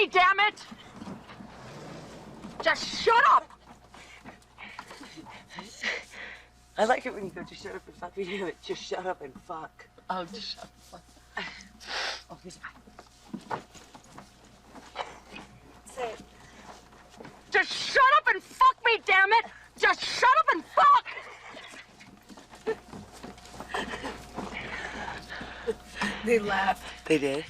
me, damn it! Just shut up! I like it when you go, just shut up and fuck me, damn it. Just shut up and fuck. Oh, just shut up. Oh, here's mine. Say it. Just shut up and fuck me, damn it! Just shut up and fuck! They laughed. They did?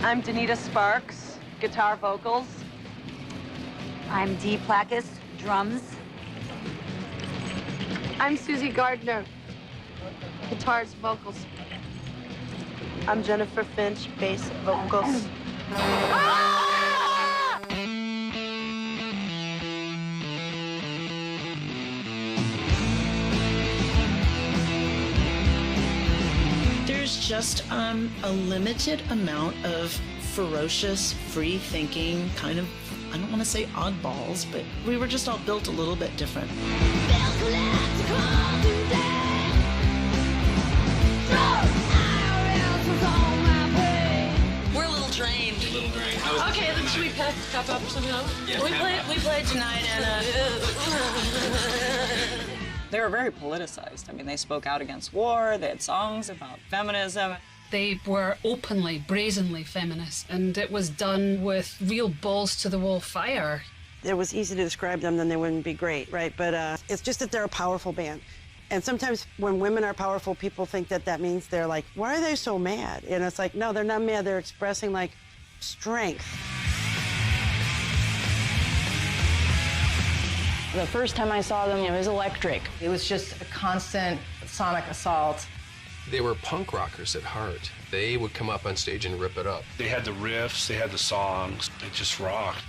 I'm Danita Sparks, guitar vocals. I'm Dee Placus, drums. I'm Susie Gardner, guitars, vocals. I'm Jennifer Finch, bass vocals. There's just a limited amount of ferocious, free-thinking, kind of, I don't want to say oddballs, but we were just all built a little bit different. We're a little drained. Okay, then should we pack up somehow? Yeah, we played tonight and They were very politicized. I mean, they spoke out against war, they had songs about feminism. They were openly, brazenly feminist, and it was done with real balls to the wall fire. It was easy to describe them, then they wouldn't be great, right? But it's just that they're a powerful band. And sometimes when women are powerful, people think that that means they're like, why are they so mad? And it's like, no, they're not mad. They're expressing like strength. The first time I saw them, it was electric. It was just a constant sonic assault. They were punk rockers at heart. They would come up on stage and rip it up. They had the riffs, they had the songs, it just rocked.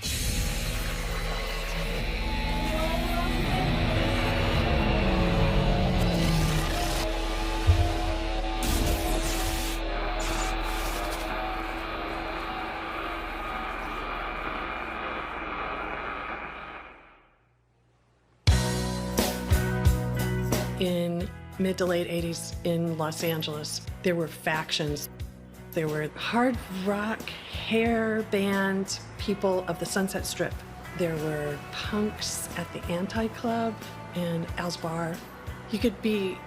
In mid to late 80s in Los Angeles, there were factions. There were hard rock, hair band people of the Sunset Strip. There were punks at the Anti-Club and Al's Bar. You could be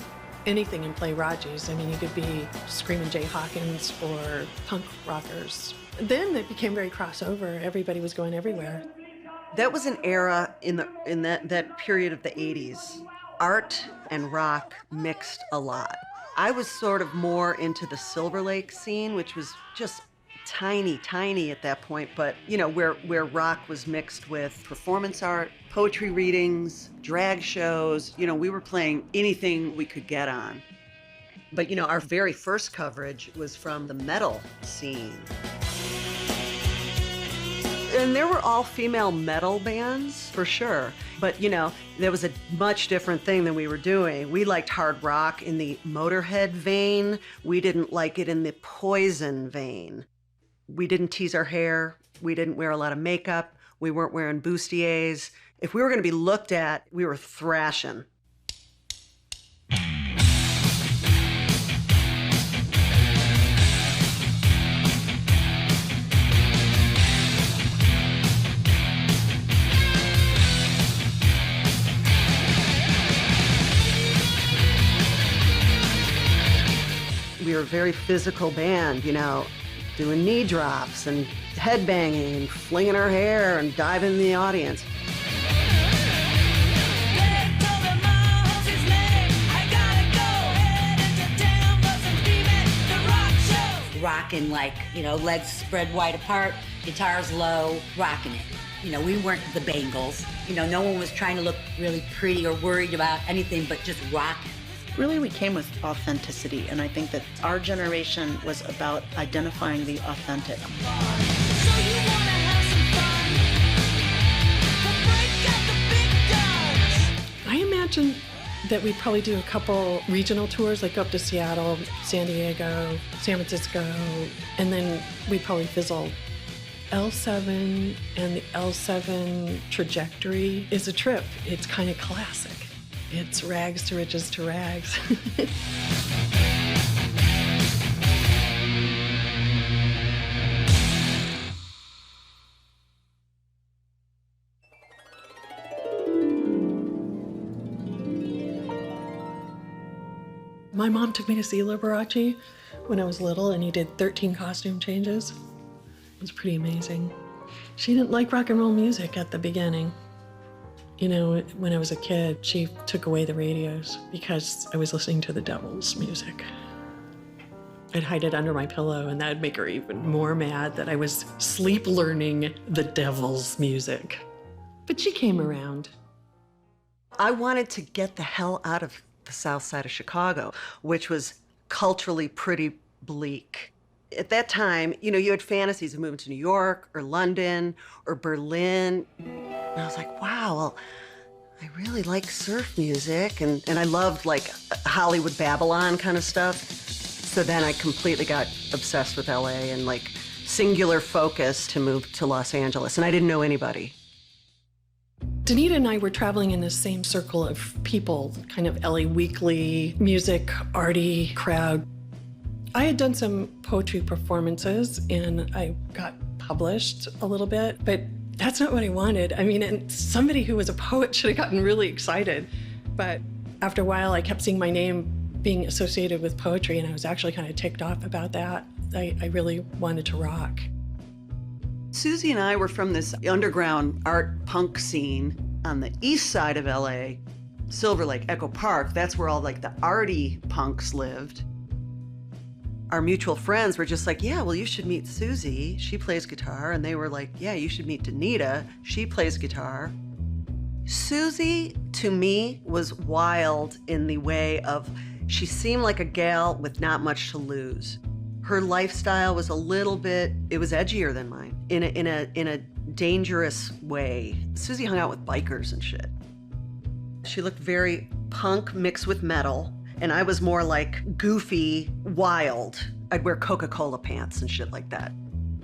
anything and play Raji's. I mean, you could be Screamin' Jay Hawkins or punk rockers. Then it became very crossover. Everybody was going everywhere. That was an era in that period of the 80s. Art and rock mixed a lot. I was sort of more into the Silver Lake scene, which was just tiny at that point, but you know, where rock was mixed with performance art, poetry readings, drag shows. You know, we were playing anything we could get on. But you know, our very first coverage was from the metal scene. And there were all female metal bands, for sure. But, you know, there was a much different thing than we were doing. We liked hard rock in the Motorhead vein. We didn't like it in the Poison vein. We didn't tease our hair. We didn't wear a lot of makeup. We weren't wearing bustiers. If we were going to be looked at, we were thrashing. were a very physical band, you know, doing knee drops and head banging and flinging her hair and diving in the audience. Rocking like, you know, legs spread wide apart, guitars low, rocking it. You know, we weren't the Bangles. You know, no one was trying to look really pretty or worried about anything but just rocking. Really, we came with authenticity, and I think that our generation was about identifying the authentic. I imagine that we'd probably do a couple regional tours, like go up to Seattle, San Diego, San Francisco, and then we'd probably fizzle. L7 and the L7 trajectory is a trip. It's kind of classic. It's rags to riches to rags. My mom took me to see Liberace when I was little, and he did 13 costume changes. It was pretty amazing. She didn't like rock and roll music at the beginning. You know, when I was a kid, she took away the radios because I was listening to the devil's music. I'd hide it under my pillow, and that'd make her even more mad that I was sleep learning the devil's music. But she came around. I wanted to get the hell out of the south side of Chicago, which was culturally pretty bleak. At that time, you know, you had fantasies of moving to New York or London or Berlin. And I was like, wow, well, I really like surf music, and I loved like Hollywood Babylon kind of stuff. So then I completely got obsessed with LA and like singular focus to move to Los Angeles, and I didn't know anybody. Danita and I were traveling in the same circle of people, kind of LA Weekly, music, arty crowd. I had done some poetry performances and I got published a little bit, but that's not what I wanted. I mean, and somebody who was a poet should have gotten really excited. But after a while, I kept seeing my name being associated with poetry, and I was actually kind of ticked off about that. I really wanted to rock. Susie and I were from this underground art punk scene on the east side of LA, Silver Lake, Echo Park. That's where all like the arty punks lived. Our mutual friends were just like, yeah, well, you should meet Susie. She plays guitar. And they were like, yeah, you should meet Danita. She plays guitar. Susie, to me, was wild in the way of, she seemed like a gal with not much to lose. Her lifestyle was a little bit, it was edgier than mine in a dangerous way. Susie hung out with bikers and shit. She looked very punk mixed with metal. And I was more like goofy, wild. I'd wear Coca-Cola pants and shit like that.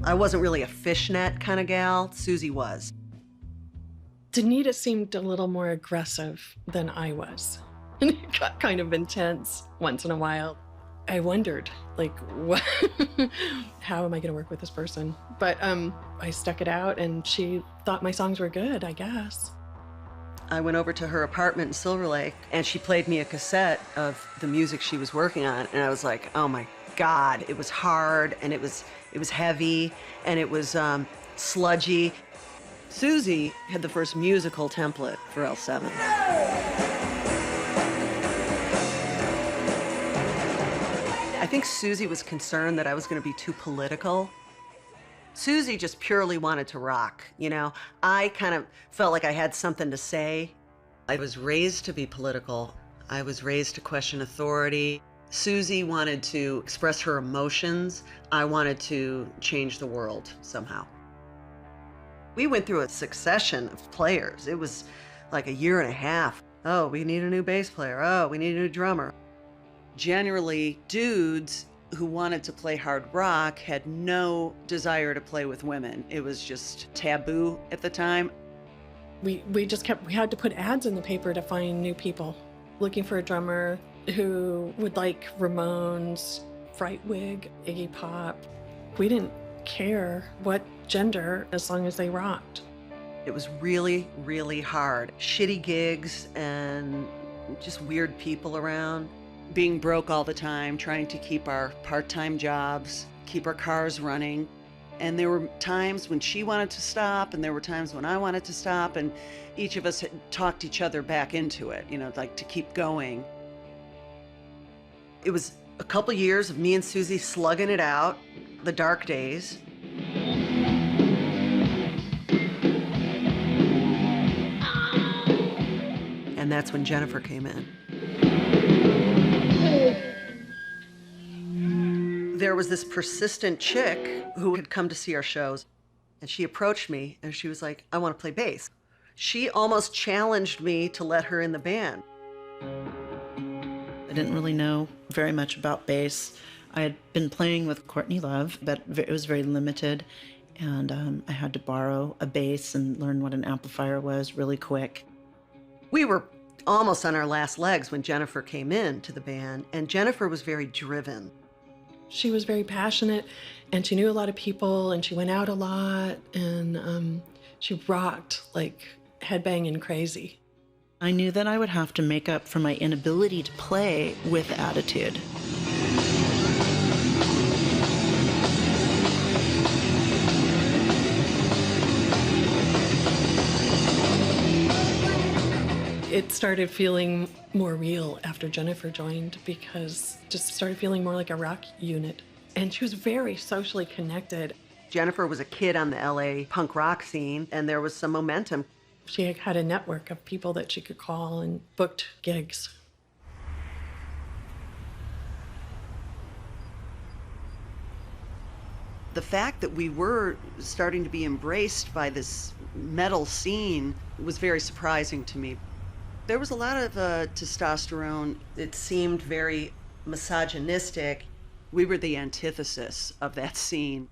I wasn't really a fishnet kind of gal. Susie was. Danita seemed a little more aggressive than I was. And it got kind of intense once in a while. I wondered, like, what? How am I going to work with this person? But I stuck it out, and she thought my songs were good, I guess. I went over to her apartment in Silver Lake, and she played me a cassette of the music she was working on, and I was like, oh my God, it was hard, and it was heavy, and it was sludgy. Susie had the first musical template for L7. I think Susie was concerned that I was going to be too political. Susie just purely wanted to rock, you know? I kind of felt like I had something to say. I was raised to be political. I was raised to question authority. Susie wanted to express her emotions. I wanted to change the world somehow. We went through a succession of players. It was like a year and a half. Oh, we need a new bass player. Oh, we need a new drummer. Generally, dudes who wanted to play hard rock had no desire to play with women. It was just taboo at the time. We had to put ads in the paper to find new people, looking for a drummer who would like Ramones, Frightwig, Iggy Pop. We didn't care what gender as long as they rocked. It was really, really hard. Shitty gigs and just weird people around. being broke all the time, trying to keep our part-time jobs, keep our cars running. And there were times when she wanted to stop, and there were times when I wanted to stop, and each of us had talked each other back into it, you know, like to keep going. It was a couple years of me and Susie slugging it out, the dark days. And that's when Jennifer came in. There was this persistent chick who had come to see our shows, and she approached me and she was like, I want to play bass. She almost challenged me to let her in the band. I didn't really know very much about bass. I had been playing with Courtney Love, but it was very limited, and I had to borrow a bass and learn what an amplifier was really quick. We were almost on our last legs when Jennifer came in to the band, and Jennifer was very driven. She was very passionate, and she knew a lot of people, and she went out a lot, and she rocked like headbanging crazy. I knew that I would have to make up for my inability to play with attitude. It started feeling more real after Jennifer joined, because it just started feeling more like a rock unit. And she was very socially connected. Jennifer was a kid on the LA punk rock scene, and there was some momentum. She had a network of people that she could call and booked gigs. The fact that we were starting to be embraced by this metal scene was very surprising to me. There was a lot of testosterone. It seemed very misogynistic. We were the antithesis of that scene.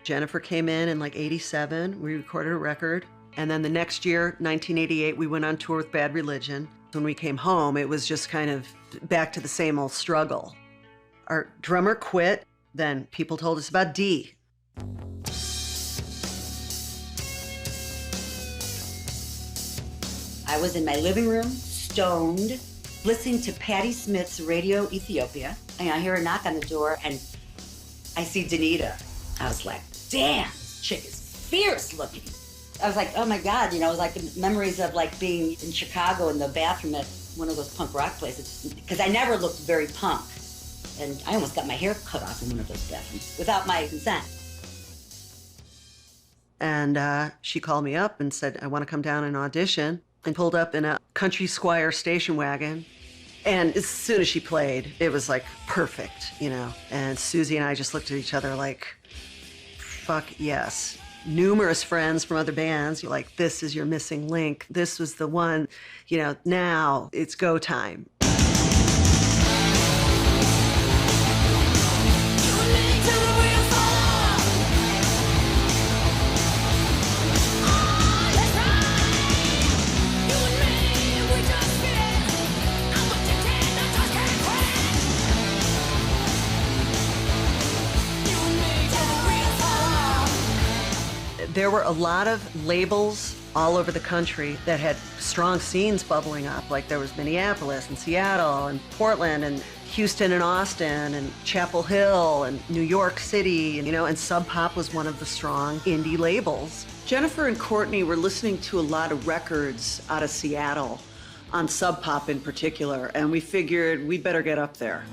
Jennifer came in like 87. We recorded a record. And then the next year, 1988, we went on tour with Bad Religion. When we came home, it was just kind of back to the same old struggle. Our drummer quit. Then people told us about Dee. I was in my living room, stoned, listening to Patti Smith's Radio Ethiopia, and I hear a knock on the door, and I see Danita. I was like, damn, this chick is fierce looking. I was like, oh my God, you know, it was like memories of like being in Chicago in the bathroom at one of those punk rock places, because I never looked very punk. And I almost got my hair cut off in one of those bathrooms without my consent. And she called me up and said, I want to come down and audition. And pulled up in a Country Squire station wagon. And as soon as she played, it was like perfect, you know? And Susie and I just looked at each other like, fuck yes. Numerous friends from other bands, like, this is your missing link. This was the one, you know, now it's go time. There were a lot of labels all over the country that had strong scenes bubbling up. Like there was Minneapolis and Seattle and Portland and Houston and Austin and Chapel Hill and New York City, and, you know, and Sub Pop was one of the strong indie labels. Jennifer and Courtney were listening to a lot of records out of Seattle, on Sub Pop in particular, and we figured we'd better get up there.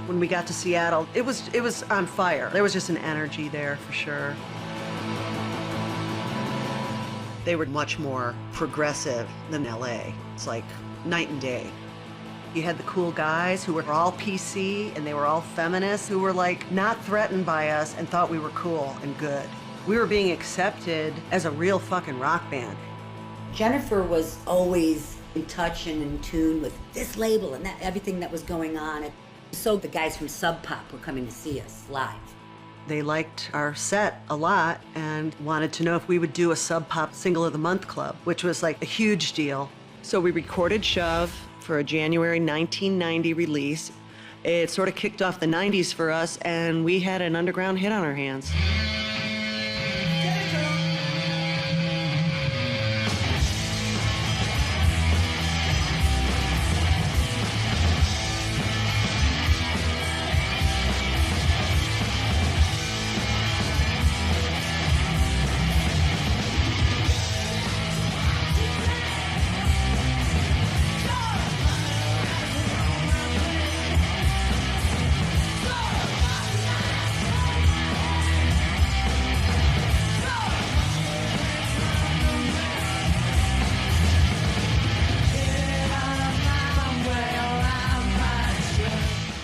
When we got to Seattle, it was on fire. There was just an energy there for sure. They were much more progressive than LA. It's like night and day. You had the cool guys who were all PC and they were all feminists who were like not threatened by us and thought we were cool and good. We were being accepted as a real fucking rock band. Jennifer was always in touch and in tune with this label and that, everything that was going on. So the guys from Sub Pop were coming to see us live. They liked our set a lot and wanted to know if we would do a Sub Pop Single of the Month Club, which was like a huge deal. So we recorded Shove for a January 1990 release. It sort of kicked off the 90s for us, and we had an underground hit on our hands.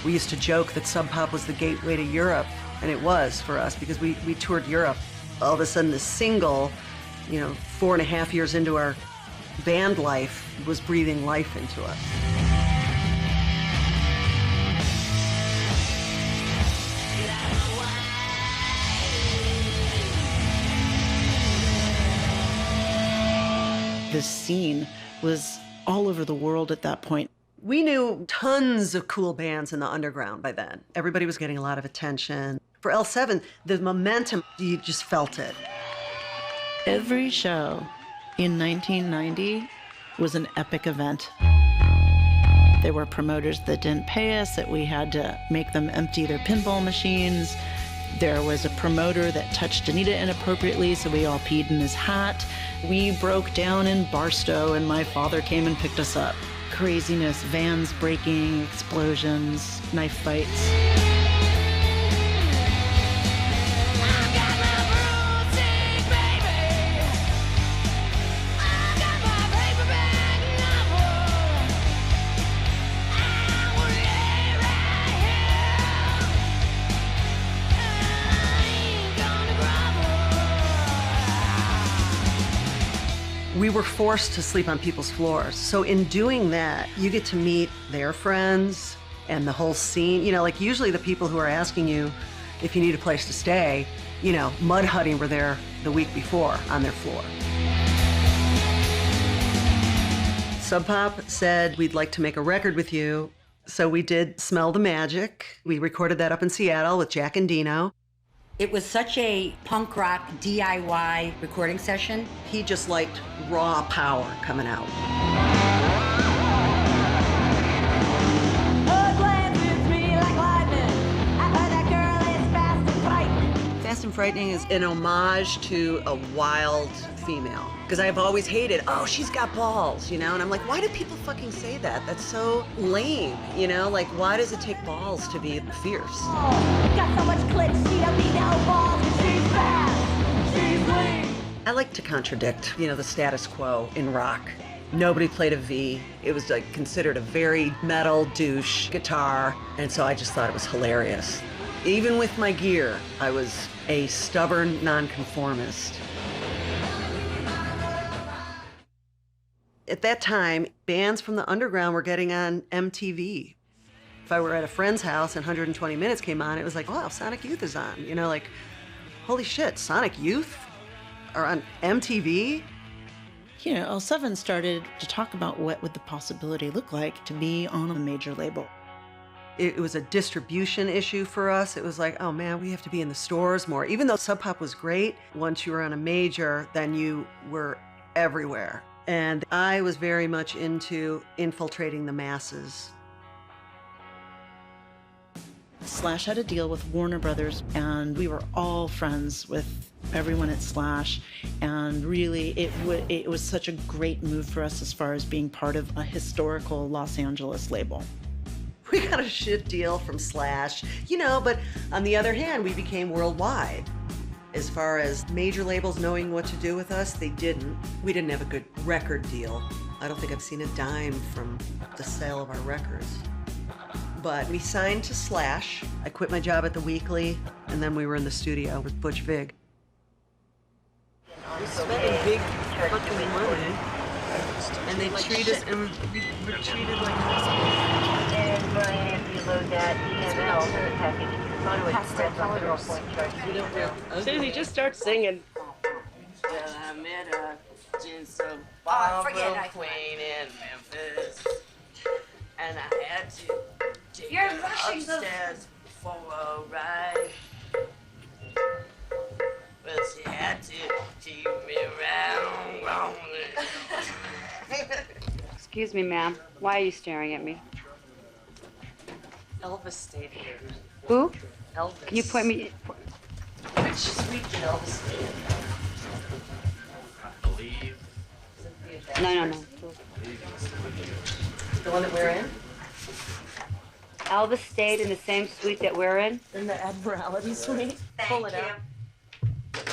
We used to joke that Sub Pop was the gateway to Europe, and it was for us because we toured Europe. All of a sudden, the single, 4.5 years into our band life, was breathing life into us. This scene was all over the world at that point. We knew tons of cool bands in the underground by then. Everybody was getting a lot of attention. For L7, the momentum, you just felt it. Every show in 1990 was an epic event. There were promoters that didn't pay us, that we had to make them empty their pinball machines. There was a promoter that touched Anita inappropriately, so we all peed in his hat. We broke down in Barstow, and my father came and picked us up. Craziness, vans breaking, explosions, knife fights. We were forced to sleep on people's floors. So in doing that, you get to meet their friends and the whole scene. Usually the people who are asking you if you need a place to stay, Mud Hutting were there the week before on their floor. Sub Pop said, we'd like to make a record with you. So we did Smell the Magic. We recorded that up in Seattle with Jack and Dino. It was such a punk rock DIY recording session. He just liked raw power coming out. Fast and Frightening is an homage to a wild female. Because I've always hated, oh, she's got balls, And I'm like, why do people fucking say that? That's so lame, why does it take balls to be fierce? Oh, got so much clit, she don't need no balls, and she's fast, she's lean. I like to contradict, the status quo in rock. Nobody played a V. It was considered a very metal douche guitar, and so I just thought it was hilarious. Even with my gear, I was a stubborn nonconformist. At that time, bands from the underground were getting on MTV. If I were at a friend's house and 120 Minutes came on, it was like, wow, Sonic Youth is on. Holy shit, Sonic Youth are on MTV? L7 started to talk about what would the possibility look like to be on a major label. It was a distribution issue for us. It was like, oh man, we have to be in the stores more. Even though Sub Pop was great, once you were on a major, then you were everywhere. And I was very much into infiltrating the masses. Slash had a deal with Warner Brothers, and we were all friends with everyone at Slash. And really, it was such a great move for us as far as being part of a historical Los Angeles label. We got a shit deal from Slash, but on the other hand, we became worldwide. As far as major labels knowing what to do with us, they didn't. We didn't have a good record deal. I don't think I've seen a dime from the sale of our records. But we signed to Slash. I quit my job at the Weekly, and then we were in the studio with Butch Vig. We're spending big fucking money, and they treat us, and we're treated like hospitals. And Brian, if you load that EML package, Susie, just start singing. Well, I met a Barbara Queen in Memphis, and I had to take her upstairs for a ride. But she had to take me around. Excuse me, ma'am. Why are you staring at me? Elvis stayed here. Who? Elvis. Can you point me? Which suite did Elvis stay in? I believe. No. The one that we're in? Elvis stayed in the same suite that we're in? In the Admiralty suite? Pull it out.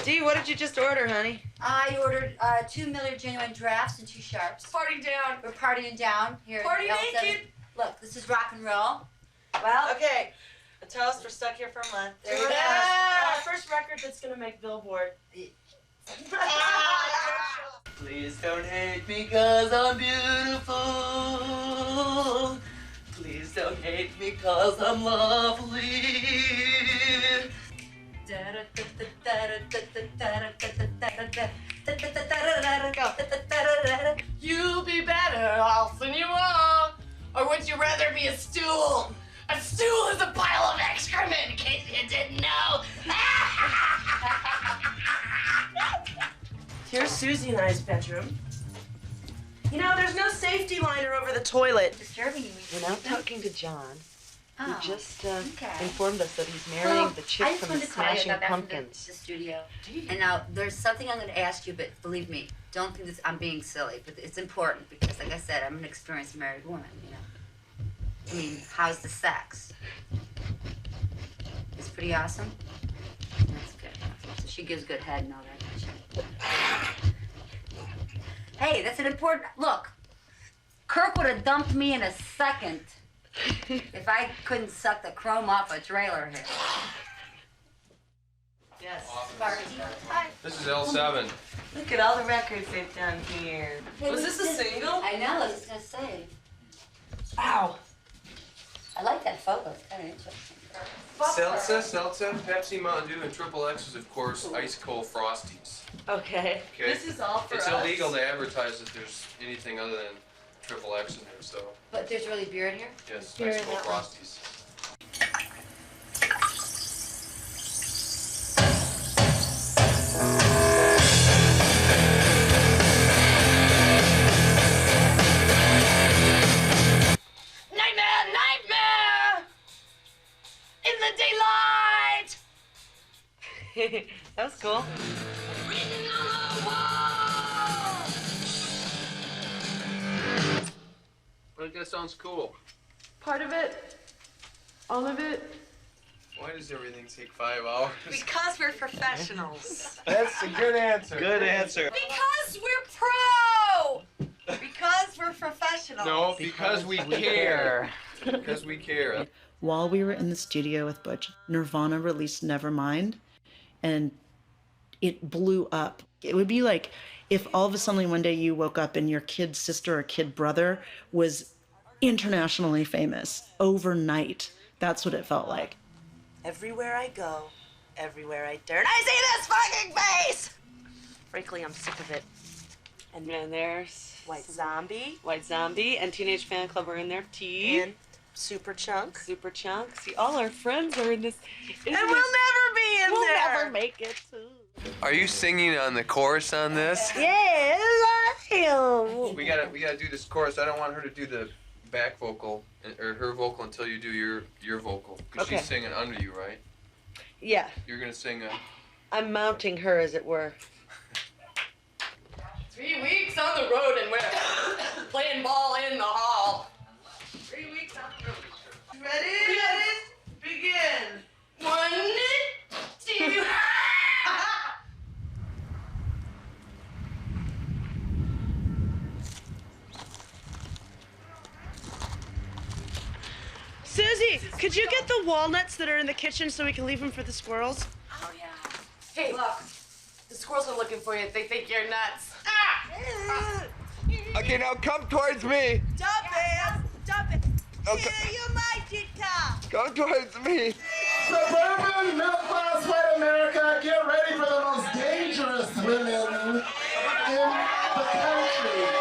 Dee, what did you just order, honey? I ordered 2 Miller Genuine Drafts and 2 Sharps. Party down. We're partying down here. Party at L7. naked. Look, this is rock and roll. Well, Okay, toast. We're stuck here for a month. There you go. Our first record that's gonna make Billboard. Please don't hate me cause I'm beautiful. Please don't hate me cause I'm lovely. You'll be better off than you are. Or would you rather be a stool? A stool is a pile of excrement, in case you didn't know. Here's Susie and I's bedroom. You know, there's no safety liner over the toilet. Disturbing you. We're now talking to John. He Oh, just okay. informed us that he's marrying the I chick just from the wanted to call you. I Smashing got back from Pumpkins. the studio. And now there's something I'm going to ask you, but believe me, don't think this, I'm being silly, but it's important because, like I said, I'm an experienced married woman, you know. I mean, how's the sex? It's pretty awesome? That's good. So she gives good head and all that shit. Hey, that's an important... Look, Kirk would have dumped me in a second if I couldn't suck the chrome off a trailer here. Yes. Sparky. Hi. This is L7. Look at all the records they've done here. Hey, Was this a single? I know, I was just gonna say. Ow. I like that photo, it's kind of interesting. Seltzer, Pepsi, Mountain Dew, and Triple X is, of course, ice cold Frosties. Okay. Okay? This is all for It's us. illegal to advertise that there's anything other than Triple X in there, so But there's really beer in here? yes, Beer ice in cold that one. Frosties. Nightmare! In the daylight! That was cool. I think that sounds cool. Part of it. All of it. Why does everything take 5 hours? Because we're professionals. That's a good answer. Good answer. Because we're pro! Because we're professionals. No, because we care. Because we care. While we were in the studio with Butch, Nirvana released Nevermind, and it blew up. It would be like if all of a sudden one day you woke up and your kid sister or kid brother was internationally famous overnight. That's what it felt like. Everywhere I go, everywhere I turn, I see this fucking face! Frankly, I'm sick of it. And then there's White Zombie. White Zombie and Teenage Fan Club are in there. T. And Super Chunk. Super Chunk. See, all our friends are in this. And we'll never be in we'll there! We'll never make it to. Are you singing on the chorus on this? Yes, I am. We gotta do this chorus. I don't want her to do the back vocal or her vocal until you do your vocal, because Okay. she's singing under you, right? Yeah. You're gonna sing a. I'm mounting her, as it were. 3 weeks on the road and we're playing ball in the hall. 3 weeks on the road. Ready? Begin. 1, 2. Susie, could you get the walnuts that are in the kitchen so we can leave them for the squirrels? Oh, yeah. Hey, look. The squirrels are looking for you. They think you're nuts. Ah! Okay, now come towards me. Stop it! Stop it! Okay. Yeah, you magic car! Come towards me. Suburban middle-class white America, get ready for the most dangerous women in the country.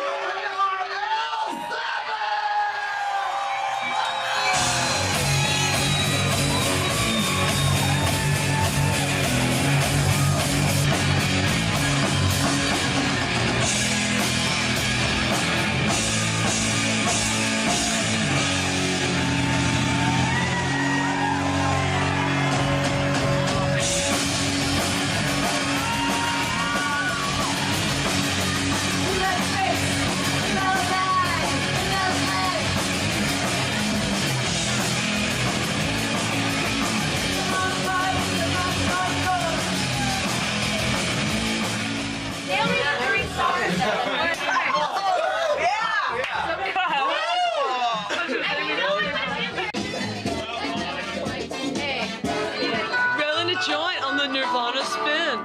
Nirvana spin.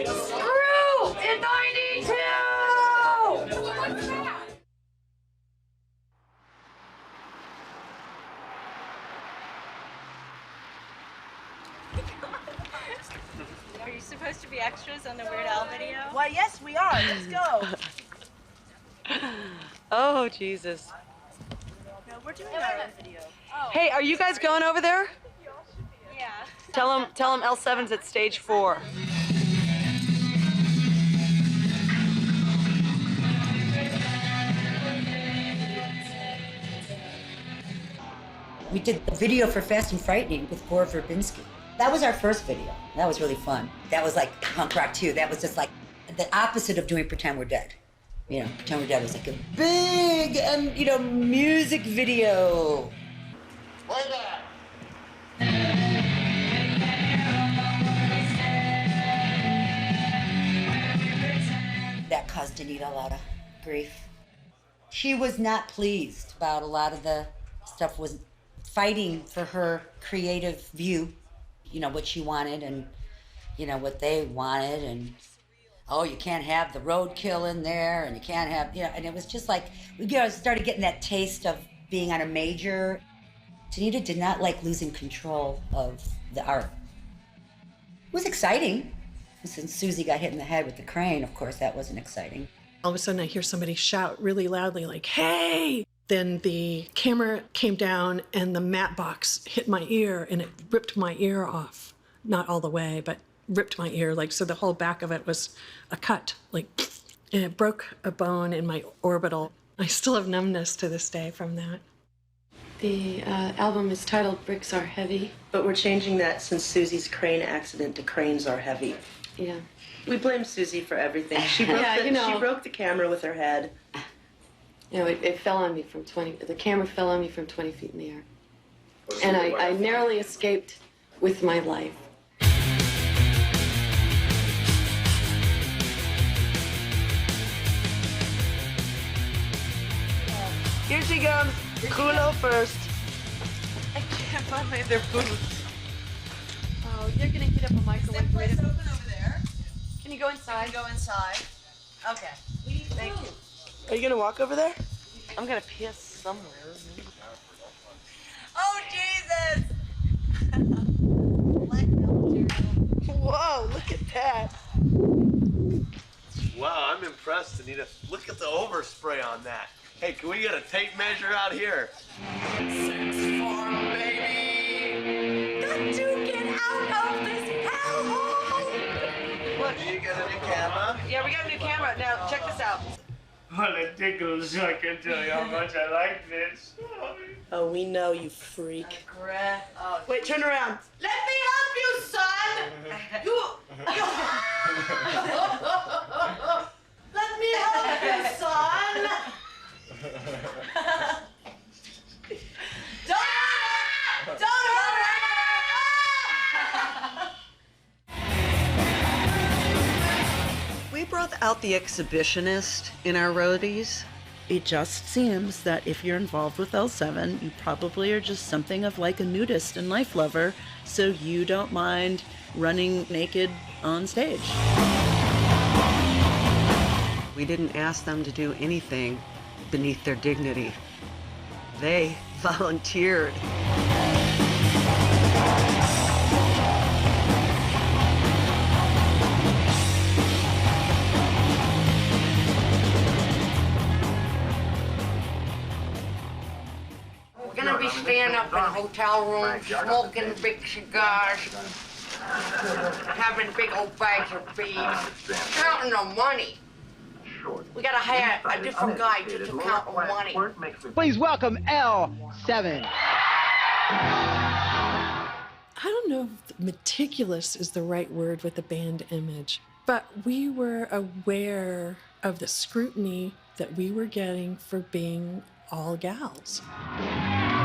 Screw in 92! Are you supposed to be extras on the Weird Al video? Why, yes, we are. Let's go. Oh, Jesus. No, we're doing our own video. Oh. Hey, are you guys going over there? Yeah. Tell them L7's at stage 4. We did a video for Fast and Frightening with Gore Verbinski. That was our first video. That was really fun. That was like punk rock too. That was just like the opposite of doing Pretend We're Dead. You know, Pretend We're Dead was like a big, music video. Play that. That caused Anita a lot of grief. She was not pleased about a lot of the stuff, was fighting for her creative view, what she wanted and, what they wanted. And, oh, you can't have the roadkill in there and you can't have, and it was just like, we started getting that taste of being on a major. Anita did not like losing control of the art. It was exciting. Since Susie got hit in the head with the crane, of course, that wasn't exciting. All of a sudden I hear somebody shout really loudly, like, hey! Then the camera came down and the matte box hit my ear and it ripped my ear off. Not all the way, but ripped my ear, so the whole back of it was a cut, and it broke a bone in my orbital. I still have numbness to this day from that. The album is titled Bricks Are Heavy. But we're changing that since Susie's crane accident to Cranes Are Heavy. Yeah. We blame Susie for everything. She broke, she broke the camera with her head. It fell on me from the camera fell on me from 20 feet in the air. And I narrowly escaped with my life. Here she comes. Culo first. I can't find my other boots. Oh, you're gonna heat up a microwave. Is that place open over there? Can you go inside? You can go inside. Okay. Thank you. Are you gonna walk over there? I'm gonna piss somewhere. Oh, Jesus! Whoa, look at that. Wow, I'm impressed, Anita. Look at the overspray on that. Hey, can we get a tape measure out here? 6 form, baby! Got to get out of this hellhole! What, do you get a new camera? Yeah, we got a new camera. Now, check this out. Well, it tickles, I can tell you how much I like this. Oh, we know, you freak. Oh, wait, turn around. Let me help you, son! Let me help you, son! Don't hurt her! We brought out the exhibitionist in our roadies. It just seems that if you're involved with L7, you probably are just something of like a nudist and life lover, so you don't mind running naked on stage. We didn't ask them to do anything beneath their dignity. They volunteered. We're gonna be staying up in hotel rooms, smoking big cigars, having big old bags of beads, counting the money. We gotta hire a different guy to count the money. Please welcome L7. I don't know if meticulous is the right word with the band image, but we were aware of the scrutiny that we were getting for being all gals. I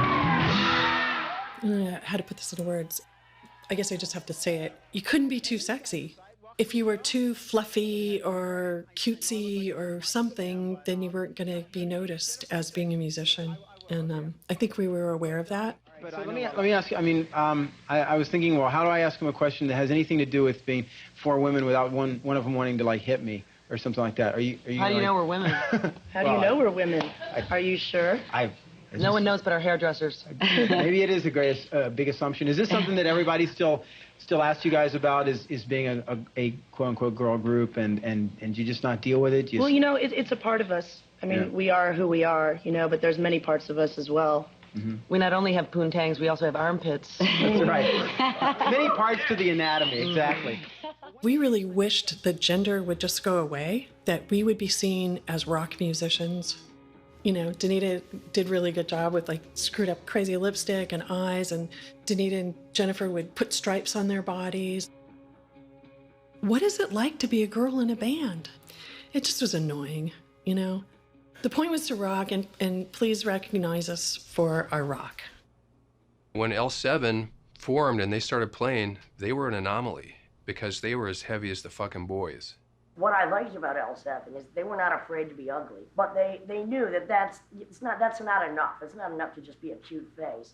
don't know how to put this into words. I guess I just have to say it. You couldn't be too sexy. If you were too fluffy or cutesy or something, then you weren't going to be noticed as being a musician. And I think we were aware of that. But let me ask you, I mean, I was thinking, well, how do I ask him a question that has anything to do with being 4 women without one of them wanting to, like, hit me or something like that? Are you How do you know we're women? How do you know we're women? Are you sure? No one knows but our hairdressers. Maybe it is a big assumption. Is this something that everybody still asks you guys about, is being a quote-unquote girl group, and you just not deal with it? Well, you know, it's a part of us. I mean, we are who we are, you know, but there's many parts of us as well. Mm-hmm. We not only have poontangs, we also have armpits. That's right. Many parts to the anatomy, exactly. We really wished that gender would just go away, that we would be seen as rock musicians. You know, Danita did a really good job with, like, screwed up crazy lipstick and eyes, and Danita and Jennifer would put stripes on their bodies. What is it like to be a girl in a band? It just was annoying, you know? The point was to rock, and please recognize us for our rock. When L7 formed and they started playing, they were an anomaly because they were as heavy as the fucking boys. What I liked about L7 is they were not afraid to be ugly, but they knew that that's not enough. It's not enough to just be a cute face.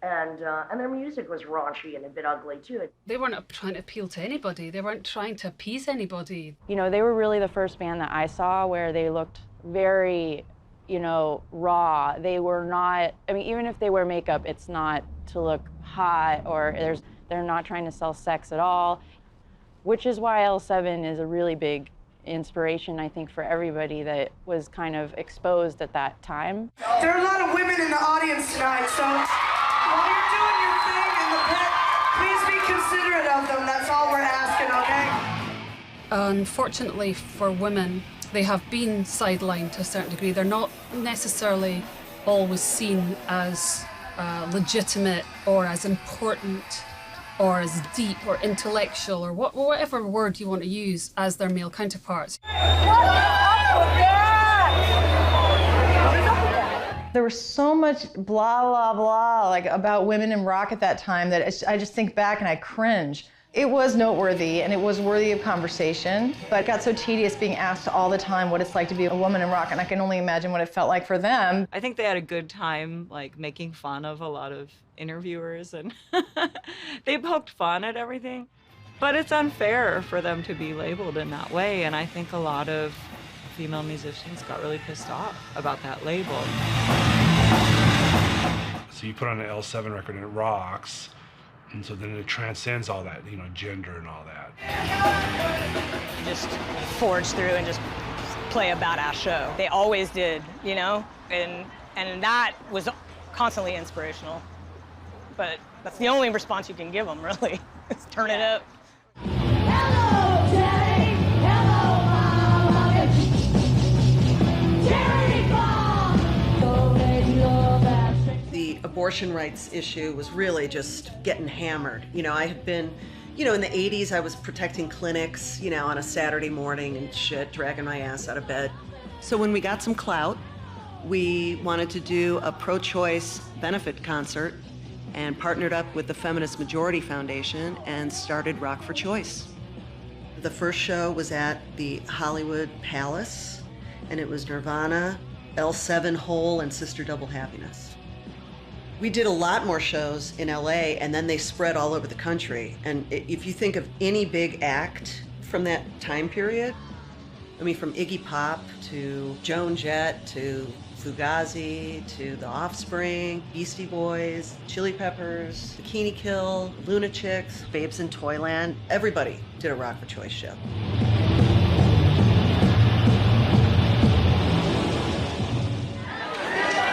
And their music was raunchy and a bit ugly too. They weren't trying to appeal to anybody. They weren't trying to appease anybody. You know, they were really the first band that I saw where they looked very, you know, raw. They were not, I mean, even if they wear makeup, it's not to look hot, or they're not trying to sell sex at all, which is why L7 is a really big inspiration, I think, for everybody that was kind of exposed at that time. There are a lot of women in the audience tonight, so while you're doing your thing in the pit, please be considerate of them. That's all we're asking, okay? Unfortunately for women, they have been sidelined to a certain degree. They're not necessarily always seen as legitimate or as important or as deep or intellectual or whatever word you want to use as their male counterparts. There was so much blah, blah, blah like about women in rock at that time that I just think back and I cringe. It was noteworthy and it was worthy of conversation, but it got so tedious being asked all the time what it's like to be a woman in rock, and I can only imagine what it felt like for them. I think they had a good time, like, making fun of a lot of interviewers, and they poked fun at everything. But it's unfair for them to be labeled in that way, and I think a lot of female musicians got really pissed off about that label. So you put on an L7 record and it rocks, and so then it transcends all that, you know, gender and all that. Just forge through and just play a badass show. They always did, you know, and that was constantly inspirational. But that's the only response you can give them, really, is turn it up. Hello, Daddy. Hello, Mama. Jerry Bomb. Go make love that The abortion rights issue was really just getting hammered. You know, I had been, you know, in the 80s, I was protecting clinics, you know, on a Saturday morning and shit, dragging my ass out of bed. So when we got some clout, we wanted to do a pro-choice benefit concert and partnered up with the Feminist Majority Foundation and started Rock for Choice. The first show was at the Hollywood Palace, and it was Nirvana, L7 Hole, and Sister Double Happiness. We did a lot more shows in LA, and then they spread all over the country. And if you think of any big act from that time period, I mean, from Iggy Pop to Joan Jett to Fugazi to The Offspring, Beastie Boys, Chili Peppers, Bikini Kill, Lunatics, Babes in Toyland, everybody did a Rock for Choice show.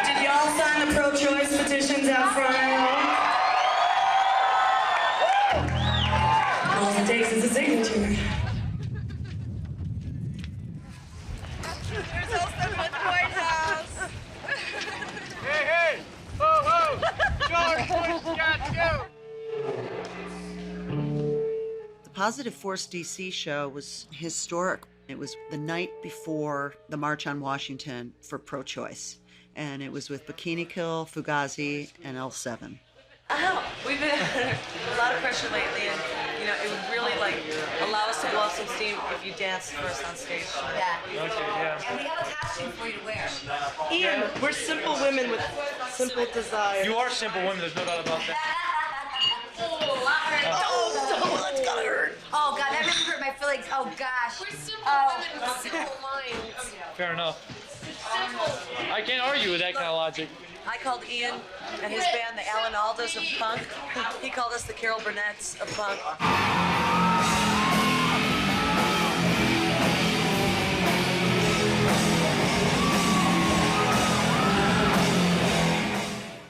Did y'all sign the pro-choice petitions out front? All it takes is a signature. There's also at the White House. Hey, hey! Whoa, whoa! George Bush got you! The Positive Force DC show was historic. It was the night before the March on Washington for pro-choice. And it was with Bikini Kill, Fugazi, and L7. We've been under a lot of pressure lately, and You know, it would really like allow us to blow off some steam if you danced first on stage. Yeah. Okay, yeah. And we have a costume for you to wear. Ian, we're simple women with simple desires. You are simple women, there's no doubt about that. That's gotta hurt. Oh God, that really hurt my feelings. Oh gosh. We're simple women with simple minds. Fair enough. I can't argue with that kind of logic. I called Ian and his band the Alan Aldas of punk. He called us the Carol Burnett's of punk.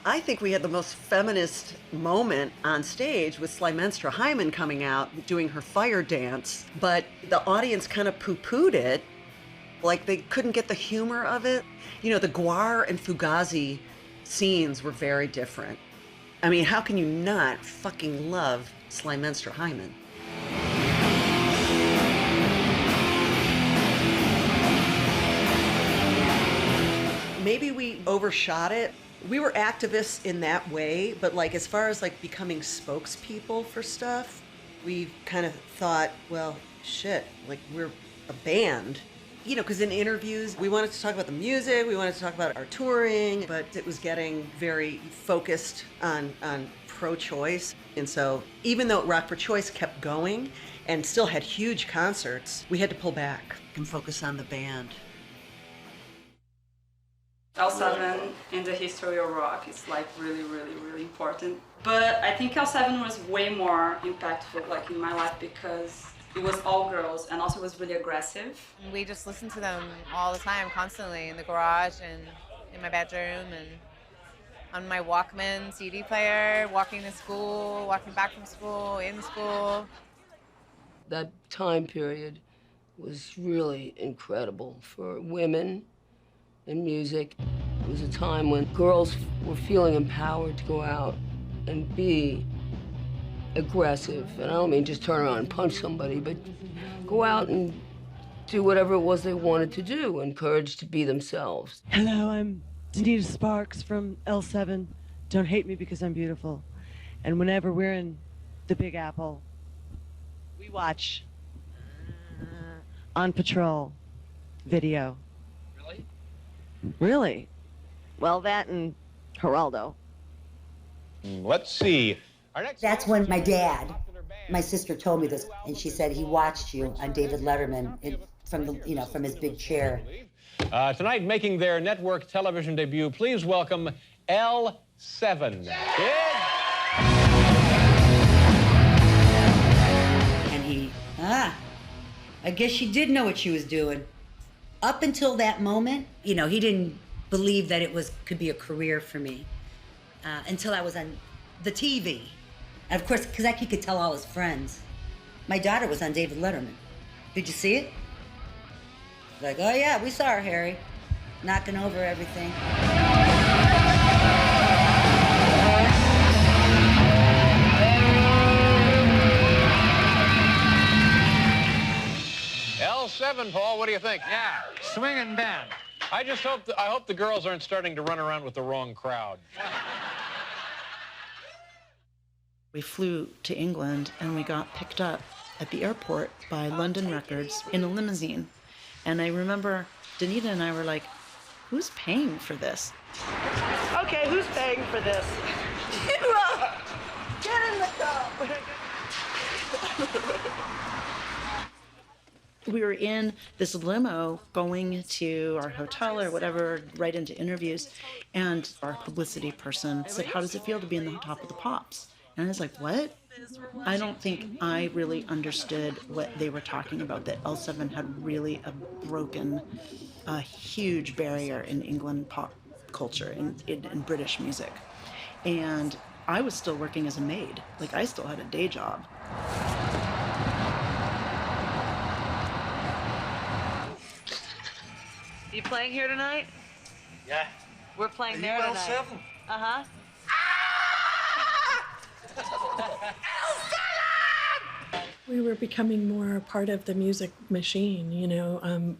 I think we had the most feminist moment on stage with Slimenstra Hyman coming out, doing her fire dance, but the audience kind of poo-pooed it, like they couldn't get the humor of it. You know, the Guar and Fugazi scenes were very different. I mean, how can you not fucking love Slimenstra Hyman? Maybe we overshot it. We were activists in that way, but like as far as like becoming spokespeople for stuff, we kind of thought, well, shit, like we're a band. You know, because in interviews, we wanted to talk about the music, we wanted to talk about our touring, but it was getting very focused on pro-choice. And so even though Rock for Choice kept going and still had huge concerts, we had to pull back and focus on the band. L7 in the history of rock is like really, really, really important. But I think L7 was way more impactful like in my life because it was all girls and also was really aggressive. We just listened to them all the time, constantly, in the garage and in my bedroom and on my Walkman CD player, walking to school, walking back from school, in school. That time period was really incredible for women in music. It was a time when girls were feeling empowered to go out and be aggressive. And I don't mean just turn around and punch somebody, but go out and do whatever it was they wanted to do, encouraged to be themselves. Hello, I'm Anita Sparks from L7. Don't hate me because I'm beautiful. And whenever we're in the Big Apple, we watch On Patrol video. Really? Really? Well, that and Geraldo. Let's see. That's when my sister told me this, and she said he watched you on David Letterman from his big chair. Tonight, making their network television debut, please welcome L7. And he, I guess she did know what she was doing. Up until that moment, he didn't believe that it could be a career for me until I was on the TV. And of course, because he could tell all his friends. My daughter was on David Letterman. Did you see it? Like, oh yeah, we saw her, Harry. Knocking over everything. L7, Paul, what do you think? Yeah, swinging band. I hope the girls aren't starting to run around with the wrong crowd. We flew to England and we got picked up at the airport by London Records in a limousine. And I remember Danita and I were like, who's paying for this? Okay, who's paying for this? Get in the car! We were in this limo going to our hotel or whatever, right into interviews, and our publicity person said, how does it feel to be in the top of the Pops? And I was like, what? I don't think I really understood what they were talking about, that L7 had really broken a huge barrier in England pop culture, in British music. And I was still working as a maid. Like, I still had a day job. You playing here tonight? Yeah. We're playing Are there you tonight. L7? Uh-huh. We were becoming more a part of the music machine,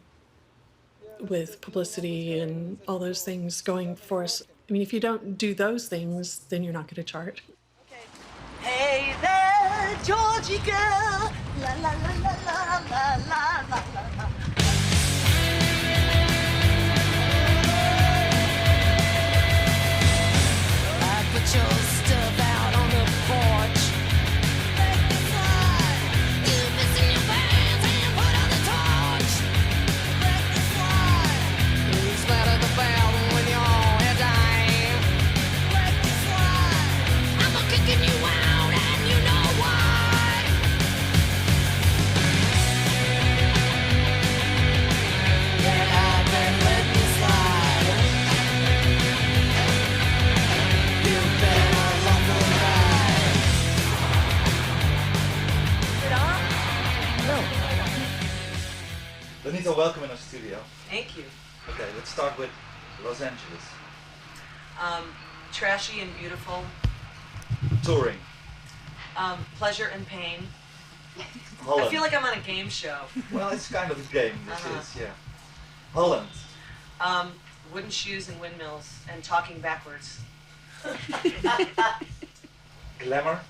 with publicity and all those things going for us. I mean, if you don't do those things, then you're not going to chart. Hey there, Georgie girl. La la la la la la la la la. I put your stuff out on the porch. You're missing your pants and put on the torch. You splatter the bell when your head dying. I'm kicking you out and you know why. Yeah, I've been letting you slide. You've been a local ride. No. Lenita, welcome in our studio. Thank you. Okay, let's start with Los Angeles. Trashy and beautiful. Touring. Pleasure and pain. Holland. I feel like I'm on a game show. Well, it's kind of a game, this is, yeah. Holland. Wooden shoes and windmills and talking backwards. Glamour.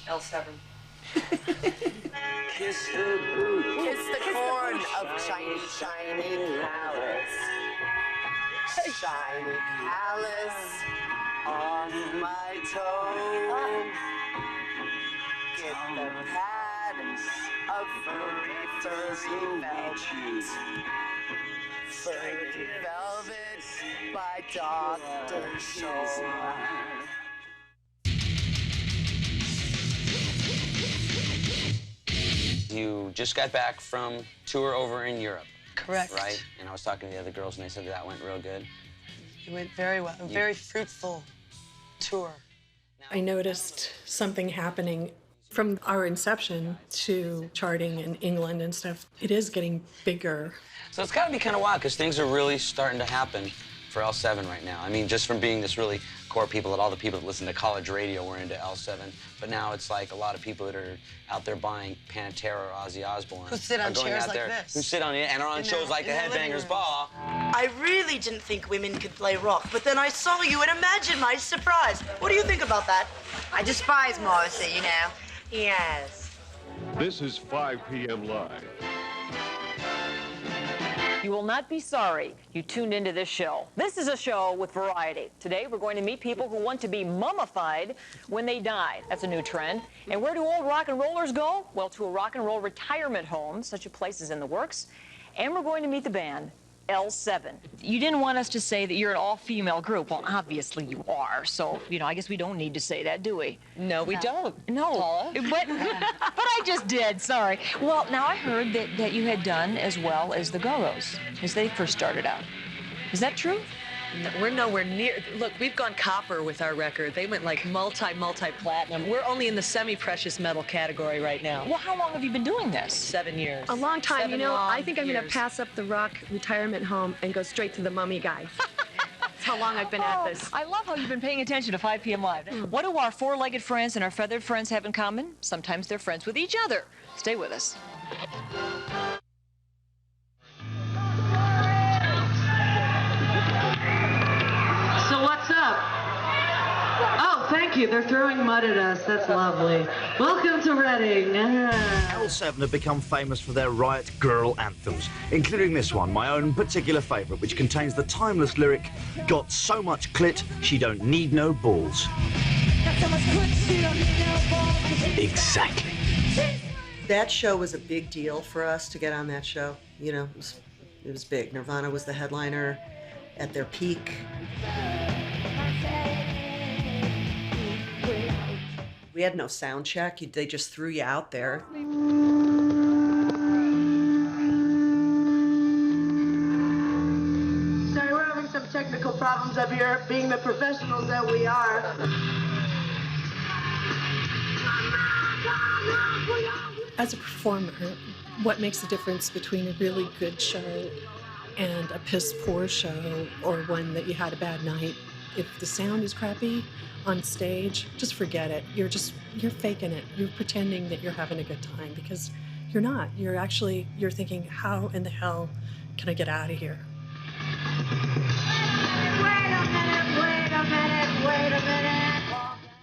L7. Kiss the boot. Kiss the corn of shiny, shiny palace. Shiny palace on my toe. Get the pads of furry velvet. Furry velvet by Dr. Shaw. You just got back from tour over in Europe. Correct. Right? And I was talking to the other girls and they said that went real good. It went very well. A very fruitful tour. I noticed something happening from our inception to charting in England and stuff. It is getting bigger. So it's got to be kind of wild because things are really starting to happen for L7 right now. I mean, just from being this really core people that all the people that listen to college radio were into L7, but now it's like a lot of people that are out there buying Pantera or Ozzy Osbourne. Who sit on are going chairs out like there, this. Who sit on it and are on shows like the Headbangers Ball. I really didn't think women could play rock, but then I saw you and imagine my surprise. What do you think about that? I despise Morrissey, you know. Yes. This is 5 p.m. Live. You will not be sorry you tuned into this show. This is a show with variety. Today, we're going to meet people who want to be mummified when they die. That's a new trend. And where do old rock and rollers go? Well, to a rock and roll retirement home. Such a place is in the works. And we're going to meet the band L7. You didn't want us to say that you're an all-female group. Well, obviously you are. So, you know, I guess we don't need to say that, do we? No, we don't. No. Paula. But I just did, sorry. Well, now I heard that you had done as well as the Go-Go's as they first started out. Is that true? No, we're nowhere near. Look, we've gone copper with our record. They went like multi-platinum. We're only in the semi-precious metal category right now. Well, how long have you been doing this? 7 years. A long time. 7 You know, long I think I'm going to years. pass up the rock retirement home and go straight to the mummy guy. That's how long I've been at this. I love how you've been paying attention to 5 p.m. Live. What do our four-legged friends and our feathered friends have in common? Sometimes they're friends with each other. Stay with us. So what's up? Oh, thank you. They're throwing mud at us. That's lovely. Welcome to Reading. L7 have become famous for their riot girl anthems, including this one, my own particular favourite, which contains the timeless lyric, "Got so much clit, she don't need no balls." Exactly. That show was a big deal for us to get on that show. You know, it was big. Nirvana was the headliner at their peak. We had no sound check. They just threw you out there. Sorry, we're having some technical problems up here, being the professionals that we are. As a performer, what makes the difference between a really good show and a piss poor show or one that you had a bad night? If the sound is crappy on stage, just forget it. You're faking it. You're pretending that you're having a good time because you're not. You're thinking, how in the hell can I get out of here?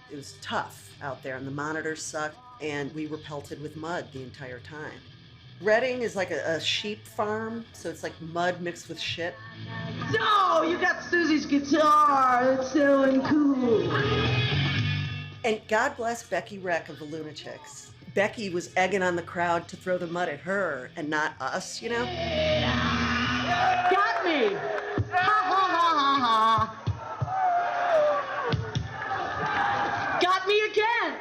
It was tough. out there, and the monitors sucked, and we were pelted with mud the entire time. Reading is like a sheep farm, so it's like mud mixed with shit. No, you got Susie's guitar. It's so cool. And God bless Becky Reck of the Lunatics. Becky was egging on the crowd to throw the mud at her and not us, you know? Got me. Ha ha ha ha ha. Got me again.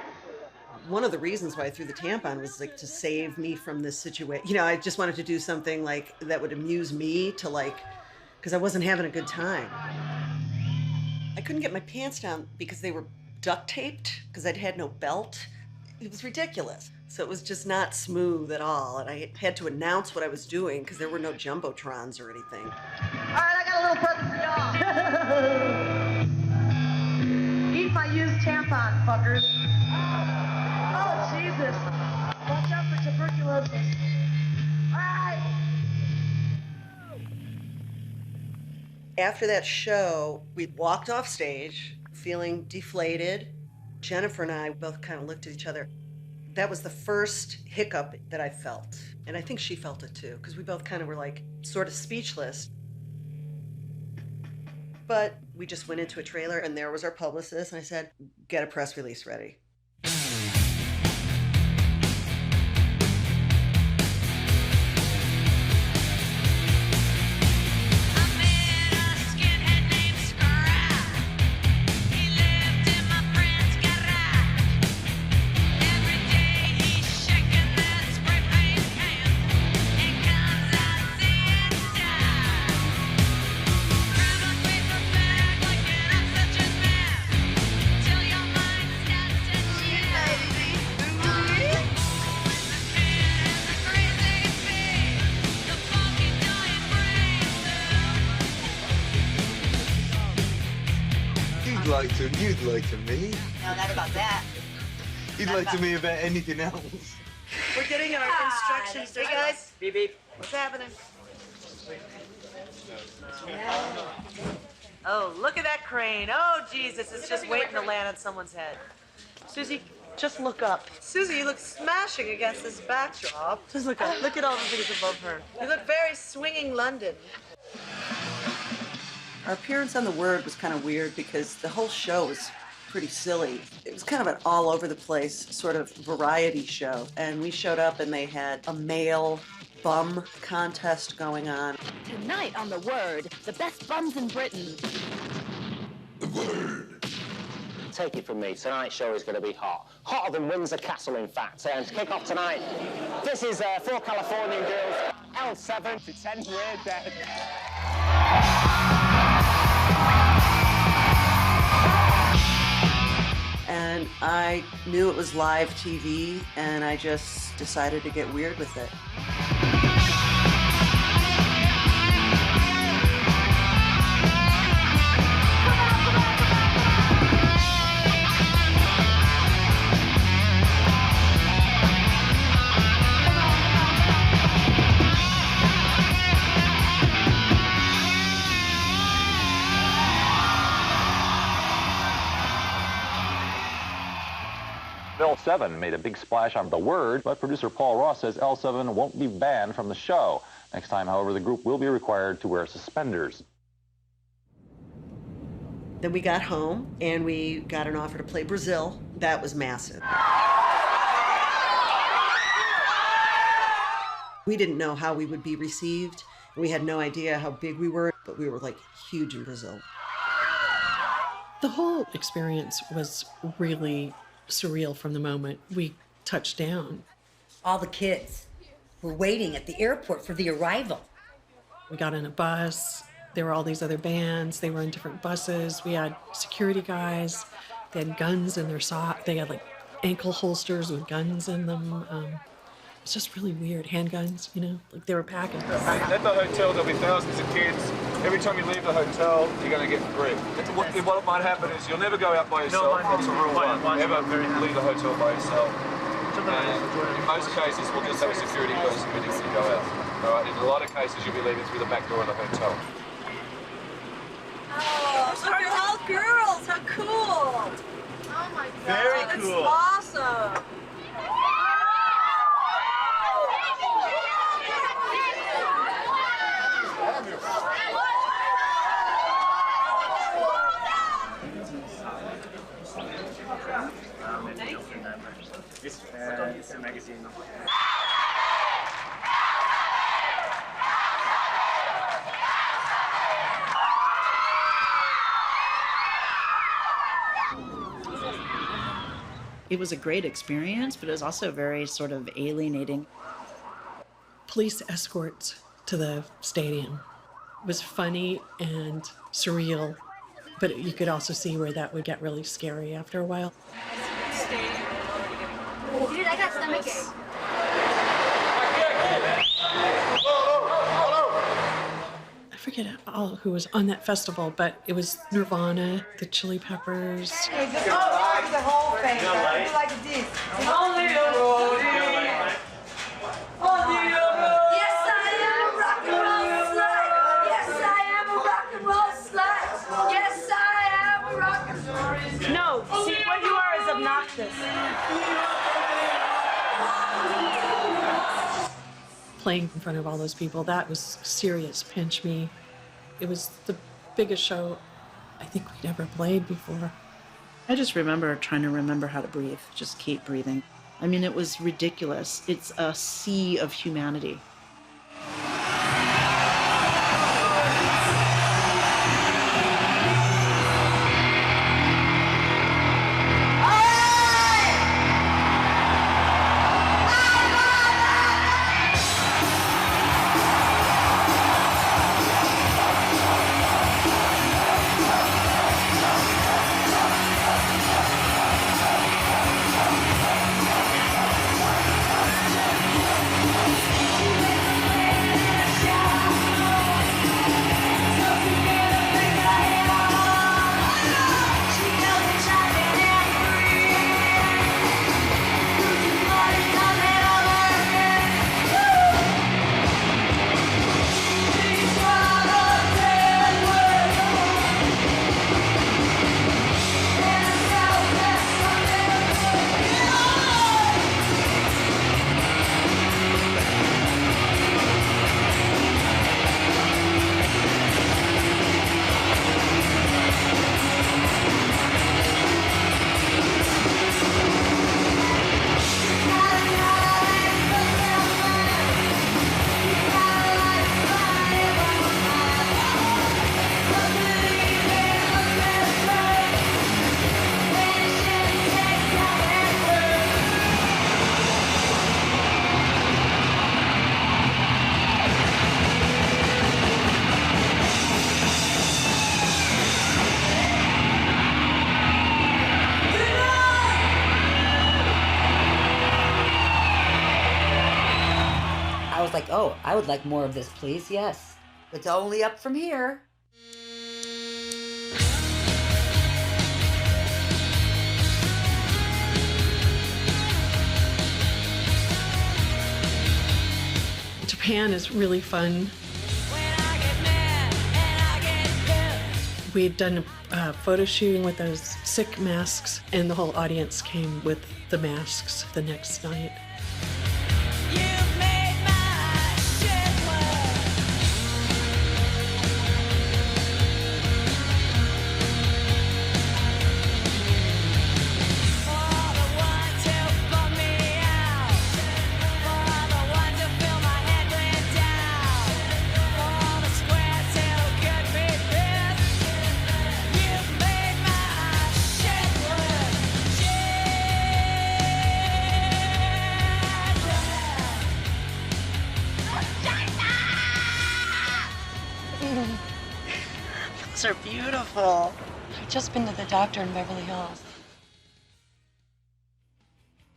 One of the reasons why I threw the tampon was like to save me from this situation. You know, I just wanted to do something like that would amuse me to like, because I wasn't having a good time. I couldn't get my pants down because they were duct taped because I'd had no belt. It was ridiculous. So it was just not smooth at all. And I had to announce what I was doing because there were no jumbotrons or anything. All right, I got a little present for y'all. Eat my used tampon, fuckers. Oh, Jesus. Watch out for tuberculosis. All right. After that show, we walked off stage feeling deflated. Jennifer and I both kind of looked at each other. That was the first hiccup that I felt. And I think she felt it too, because we both kind of were like sort of speechless. But we just went into a trailer and there was our publicist and I said, get a press release ready. You'd like to me. No, not about that. You'd like to me about anything else. We're getting our instructions. Hey guys. Beep beep. What's happening? Oh, look at that crane. Oh, Jesus, it's just waiting to land on someone's head. Susie, just look up. Susie, you look smashing against this backdrop. Just look up. Look at all the things above her. You look very swinging London. Our appearance on The Word was kind of weird because the whole show was pretty silly. It was kind of an all over the place sort of variety show. And we showed up and they had a male bum contest going on. Tonight on The Word, the best bums in Britain. The Word. Take it from me, tonight's show is going to be hot. Hotter than Windsor Castle, in fact. And to kick off tonight, this is 4 Californian girls, L7, pretend we're dead. And I knew it was live TV, and I just decided to get weird with it. L7 made a big splash on The Word, but producer Paul Ross says L7 won't be banned from the show. Next time, however, the group will be required to wear suspenders. Then we got home and we got an offer to play Brazil. That was massive. We didn't know how we would be received. We had no idea how big we were, but we were like huge in Brazil. The whole experience was really surreal from the moment we touched down. All the kids were waiting at the airport for the arrival. We got in a bus. There were all these other bands. They were in different buses. We had security guys. They had guns in their socks. They had like ankle holsters with guns in them. It's just really weird. Handguns, you know, like they were packing. At the hotel, there'll be thousands of kids. Every time you leave the hotel, you're going to get gripped. What might happen is you'll never go out by yourself. It's a rule one. Never leave the hotel by yourself. And in most cases, we'll just have a security person with you when you go out. All right. In a lot of cases, you'll be leaving through the back door of the hotel. Oh, so you're all girls. How cool. Oh my Very That's cool. awesome. It's a magazine. It was a great experience, but it was also very sort of alienating. Police escorts to the stadium. It was funny and surreal, but you could also see where that would get really scary after a while. Dude, I got stomachache. I forget all who was on that festival, but it was Nirvana, the Chili Peppers. Hey, the whole thing. I like this. Only a roadie. Only a roadie. Yes, I am a rock and roll slut. Yes, I am a rock and roll slut. Yes, I am a rock and roll. No, see, what you are is obnoxious. Playing in front of all those people, that was serious pinch me. It was the biggest show I think we'd ever played before. I just remember trying to remember how to breathe, just keep breathing. I mean, it was ridiculous. It's a sea of humanity. Like, oh, I would like more of this, please. Yes. It's only up from here. Japan is really fun. We'd done a photo shooting with those sick masks, and the whole audience came with the masks the next night. Those are beautiful. I've just been to the doctor in Beverly Hills.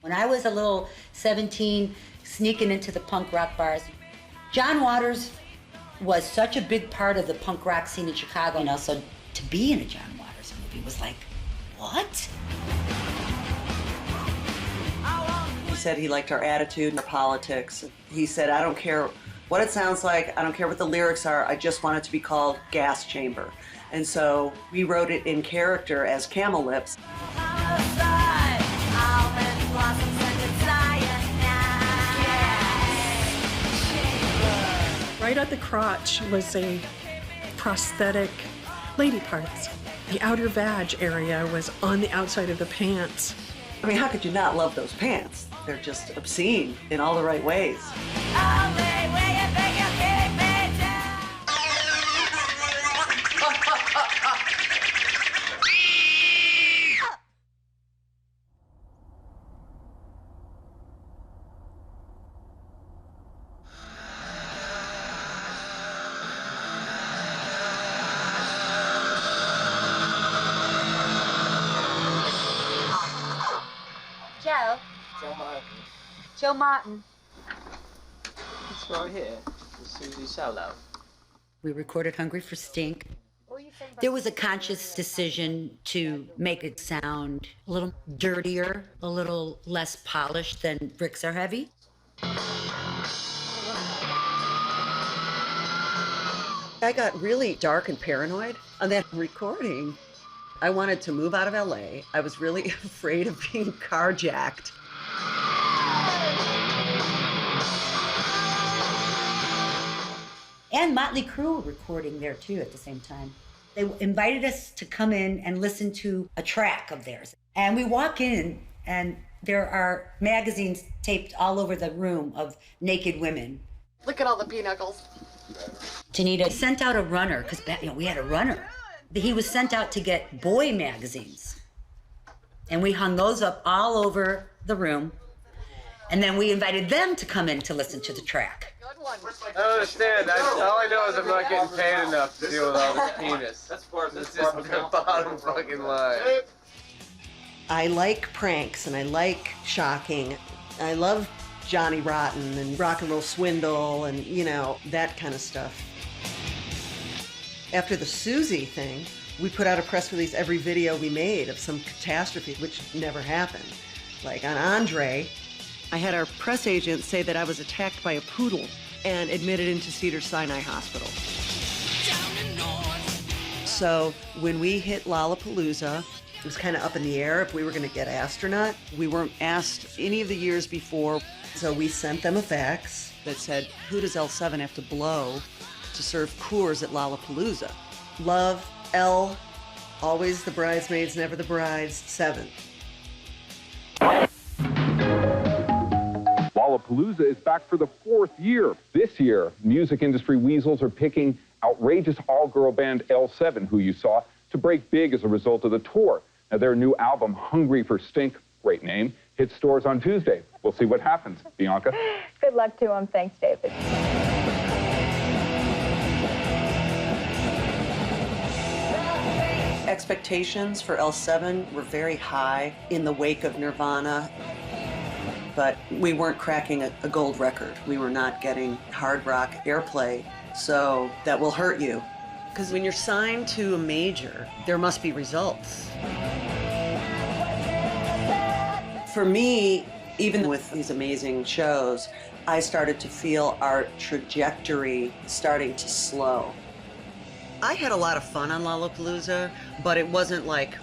When I was a little 17, sneaking into the punk rock bars, John Waters was such a big part of the punk rock scene in Chicago. And also to be in a John Waters movie was like, what? He said he liked our attitude and our politics. He said, I don't care what it sounds like, I don't care what the lyrics are, I just want it to be called Gas Chamber. And so we wrote it in character as Camel Lips. side. Almond blossoms and cyanide. Right at the crotch was a prosthetic lady parts. The outer vag area was on the outside of the pants. I mean, how could you not love those pants? They're just obscene in all the right ways. Joe Martin. It's right here. It's Susie Solo. We recorded Hungry for Stink. There was a conscious decision to make it sound a little dirtier, a little less polished than Bricks Are Heavy. I got really dark and paranoid on that recording. I wanted to move out of LA. I was really afraid of being carjacked. And Motley Crue were recording there too at the same time. They invited us to come in and listen to a track of theirs. And we walk in and there are magazines taped all over the room of naked women. Look at all the pinocchles. Janita sent out a runner, because we had a runner. He was sent out to get boy magazines. And we hung those up all over the room. And then we invited them to come in to listen to the track. I don't understand. All I know is I'm not getting paid enough to deal with all this penis. That's just the bottom fucking line. I like pranks and I like shocking. I love Johnny Rotten and Rock and Roll Swindle and, that kind of stuff. After the Susie thing, we put out a press release every video we made of some catastrophe, which never happened. Like on Andre, I had our press agent say that I was attacked by a poodle and admitted into Cedars-Sinai Hospital. So when we hit Lollapalooza, it was kind of up in the air if we were going to get astronaut. We weren't asked any of the years before, so we sent them a fax that said, who does L7 have to blow to serve Coors at Lollapalooza? Love, L, always the bridesmaids, never the brides, 7. Lollapalooza is back for the 4th year. This year, music industry weasels are picking outrageous all-girl band L7, who you saw, to break big as a result of the tour. Now, their new album, Hungry for Stink, great name, hits stores on Tuesday. We'll see what happens. Bianca? Good luck to him. Thanks, David. Expectations for L7 were very high in the wake of Nirvana. But we weren't cracking a gold record. We were not getting hard rock airplay, so that will hurt you. Because when you're signed to a major, there must be results. For me, even with these amazing shows, I started to feel our trajectory starting to slow. I had a lot of fun on Lollapalooza, but it wasn't like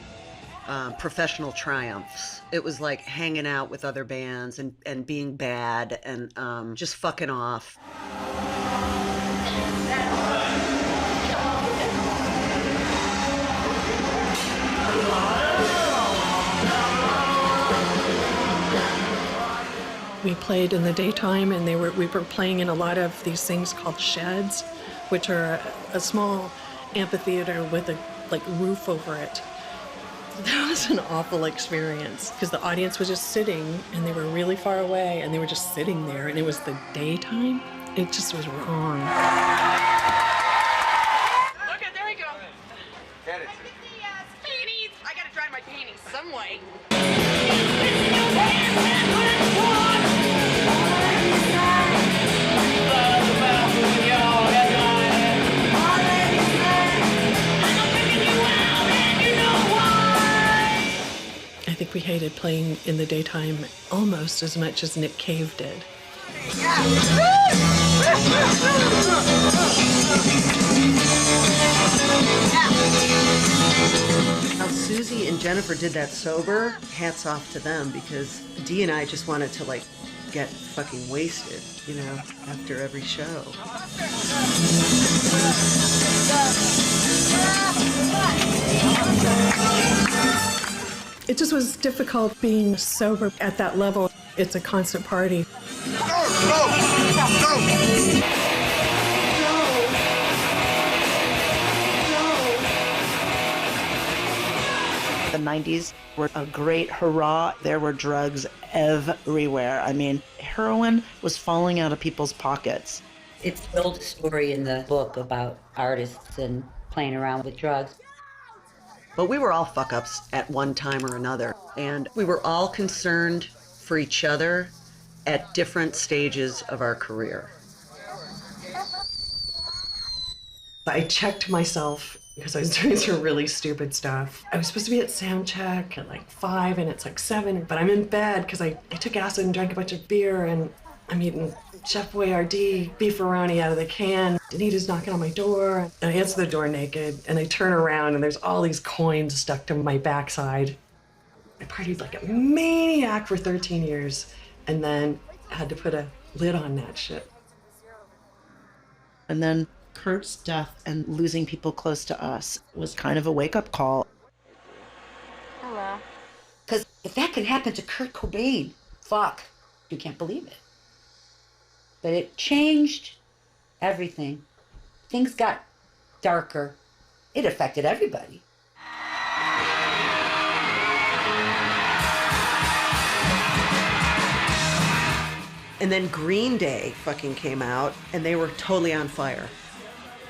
professional triumphs. It was like hanging out with other bands and being bad and just fucking off. We played in the daytime, and we were playing in a lot of these things called sheds, which are a small amphitheater with a roof over it. That was an awful experience because the audience was just sitting and they were really far away and they were just sitting there, and it was the daytime. It just was wrong. Okay, there we go. Panties. I gotta dry my panties some way. I think we hated playing in the daytime almost as much as Nick Cave did. How Susie and Jennifer did that sober, hats off to them, because Dee and I just wanted to like get fucking wasted, you know, after every show. It just was difficult being sober at that level. It's a constant party. The 90s were a great hurrah. There were drugs everywhere. I mean, heroin was falling out of people's pockets. It's told a story in the book about artists and playing around with drugs. But we were all fuck-ups at one time or another, and we were all concerned for each other at different stages of our career. I checked myself because I was doing some really stupid stuff. I was supposed to be at sound check at like 5 and it's like 7, but I'm in bed because I took acid and drank a bunch of beer, and I'm eating Chef Boyardee beefaroni out of the can. Anita's knocking on my door, and I answer the door naked, and I turn around and there's all these coins stuck to my backside. I partied like a maniac for 13 years and then had to put a lid on that shit. And then Kurt's death and losing people close to us was kind of a wake-up call. Hello. Because if that can happen to Kurt Cobain, fuck, you can't believe it. But it changed everything. Things got darker. It affected everybody. And then Green Day fucking came out, and they were totally on fire.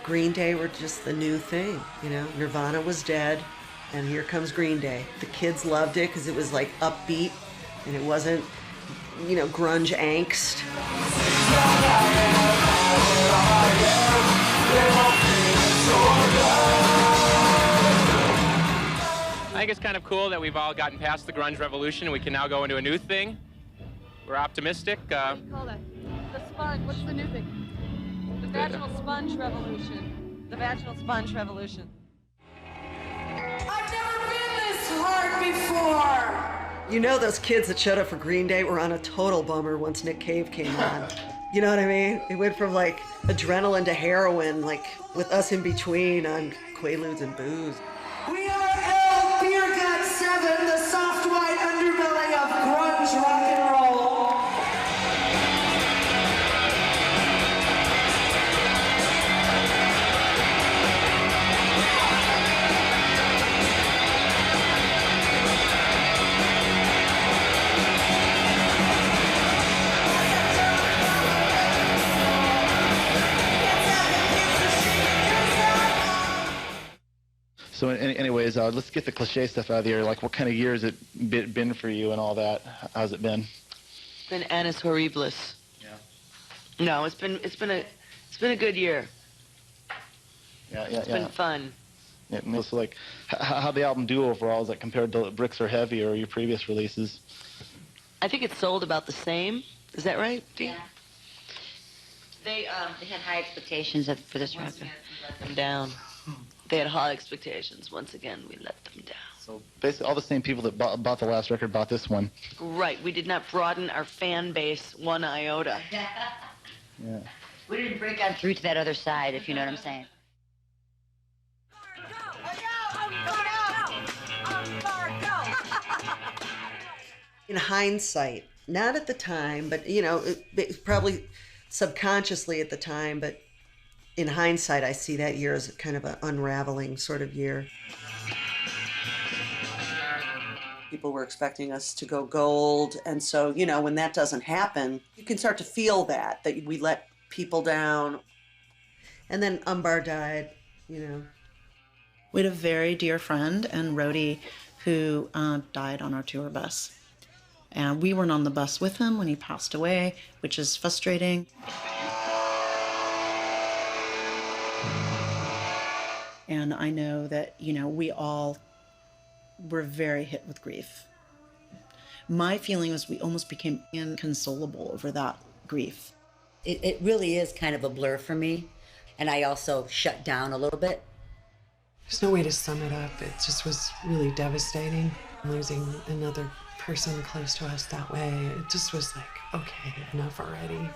Green Day were just the new thing, you know? Nirvana was dead, and here comes Green Day. The kids loved it because it was like upbeat, and it wasn't, you know, grunge angst. I think it's kind of cool that we've all gotten past the grunge revolution and we can now go into a new thing. We're optimistic. What do you call that? The sponge. What's the new thing? The vaginal sponge revolution. The vaginal sponge revolution. I've never been this hard before. You know, those kids that showed up for Green Day were on a total bummer once Nick Cave came on. You know what I mean? It went from like adrenaline to heroin, like with us in between on Quaaludes and booze. We are L Beer Gut 7, the soft white underbelly of grunge rock and roll. So anyways, let's get the cliche stuff out of the air. Like, what kind of year has it been for you and all that? How's it been? It's been annus horribilis. Yeah. No, it's been a good year. Yeah. It's been fun. Yeah, and so like, how'd the album do overall? Is that compared to Bricks Are Heavy or your previous releases? I think it sold about the same. Is that right, Dee? Yeah. They had high expectations for this record. Let them down. They had high expectations. Once again, we let them down. So basically, all the same people that bought the last record bought this one. Right. We did not broaden our fan base one iota. Yeah. We didn't break on through to that other side, if you know what I'm saying. In hindsight, not at the time, but, you know, it probably subconsciously at the time, but in hindsight, I see that year as kind of an unraveling sort of year. People were expecting us to go gold, and so, you know, when that doesn't happen, you can start to feel that we let people down. And then Umbar died, you know. We had a very dear friend and roadie who died on our tour bus. And we weren't on the bus with him when he passed away, which is frustrating. And I know that, you know, we all were very hit with grief. My feeling was we almost became inconsolable over that grief. It really is kind of a blur for me. And I also shut down a little bit. There's no way to sum it up. It just was really devastating. Losing another person close to us that way, it just was like, okay, enough already.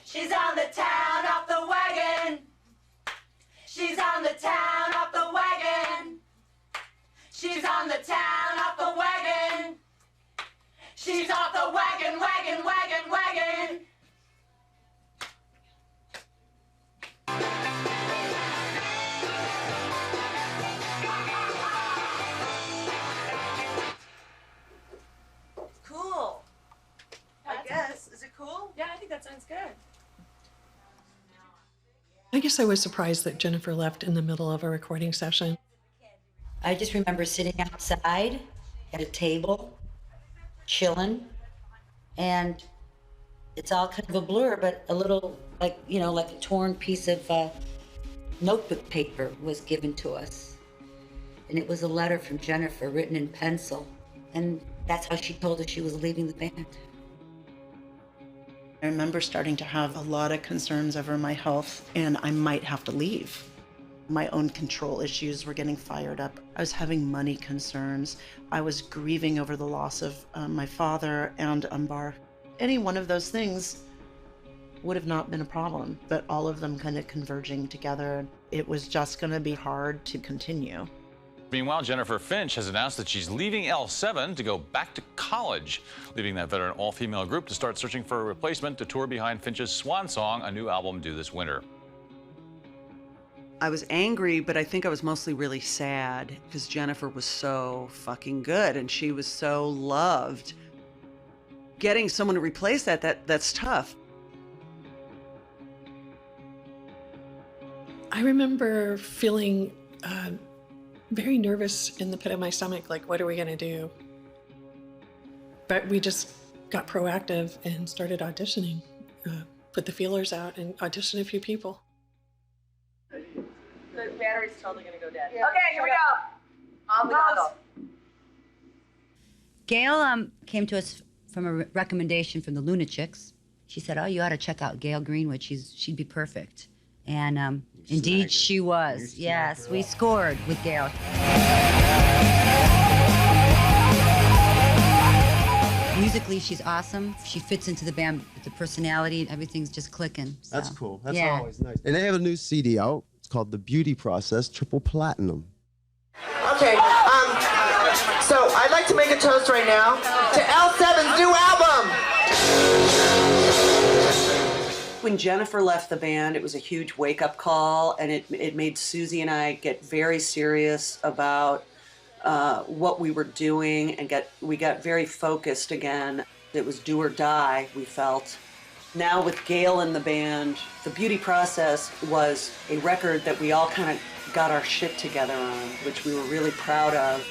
She's on the town off the wagon. She's on the town off the wagon. She's on the town off the wagon. She's off the wagon, wagon, wagon, wagon. Cool. I guess. Is it cool? Yeah, I think that sounds good. I guess I was surprised that Jennifer left in the middle of a recording session. I just remember sitting outside at a table, chilling, and it's all kind of a blur, but a little, like, you know, like a torn piece of notebook paper was given to us. And it was a letter from Jennifer written in pencil. And that's how she told us she was leaving the band. I remember starting to have a lot of concerns over my health, and I might have to leave. My own control issues were getting fired up. I was having money concerns. I was grieving over the loss of my father and Umbar. Any one of those things would have not been a problem, but all of them kind of converging together, it was just going to be hard to continue. Meanwhile, Jennifer Finch has announced that she's leaving L7 to go back to college, leaving that veteran all-female group to start searching for a replacement to tour behind Finch's swan song, a new album due this winter. I was angry, but I think I was mostly really sad because Jennifer was so fucking good and she was so loved. Getting someone to replace that's tough. I remember feeling very nervous in the pit of my stomach, like, what are we gonna do? But we just got proactive and started auditioning, put the feelers out and auditioned a few people. The battery's totally gonna go dead. Yeah. Okay, here we go. On the go. Gail came to us from a recommendation from the Luna Chicks. She said, oh, you ought to check out Gail Greenwood. She'd be perfect. And indeed she was. Yes, we scored with Gail. Musically, she's awesome. She fits into the band with the personality. Everything's just clicking. So. That's cool. That's always nice. And they have a new CD out. It's called The Beauty Process, Triple Platinum. Okay, so I'd like to make a toast right now to L7's new album. When Jennifer left the band, it was a huge wake-up call, and it made Susie and I get very serious about what we were doing, and we got very focused again. It was do or die, we felt. Now with Gail in the band, The Beauty Process was a record that we all kind of got our shit together on, which we were really proud of.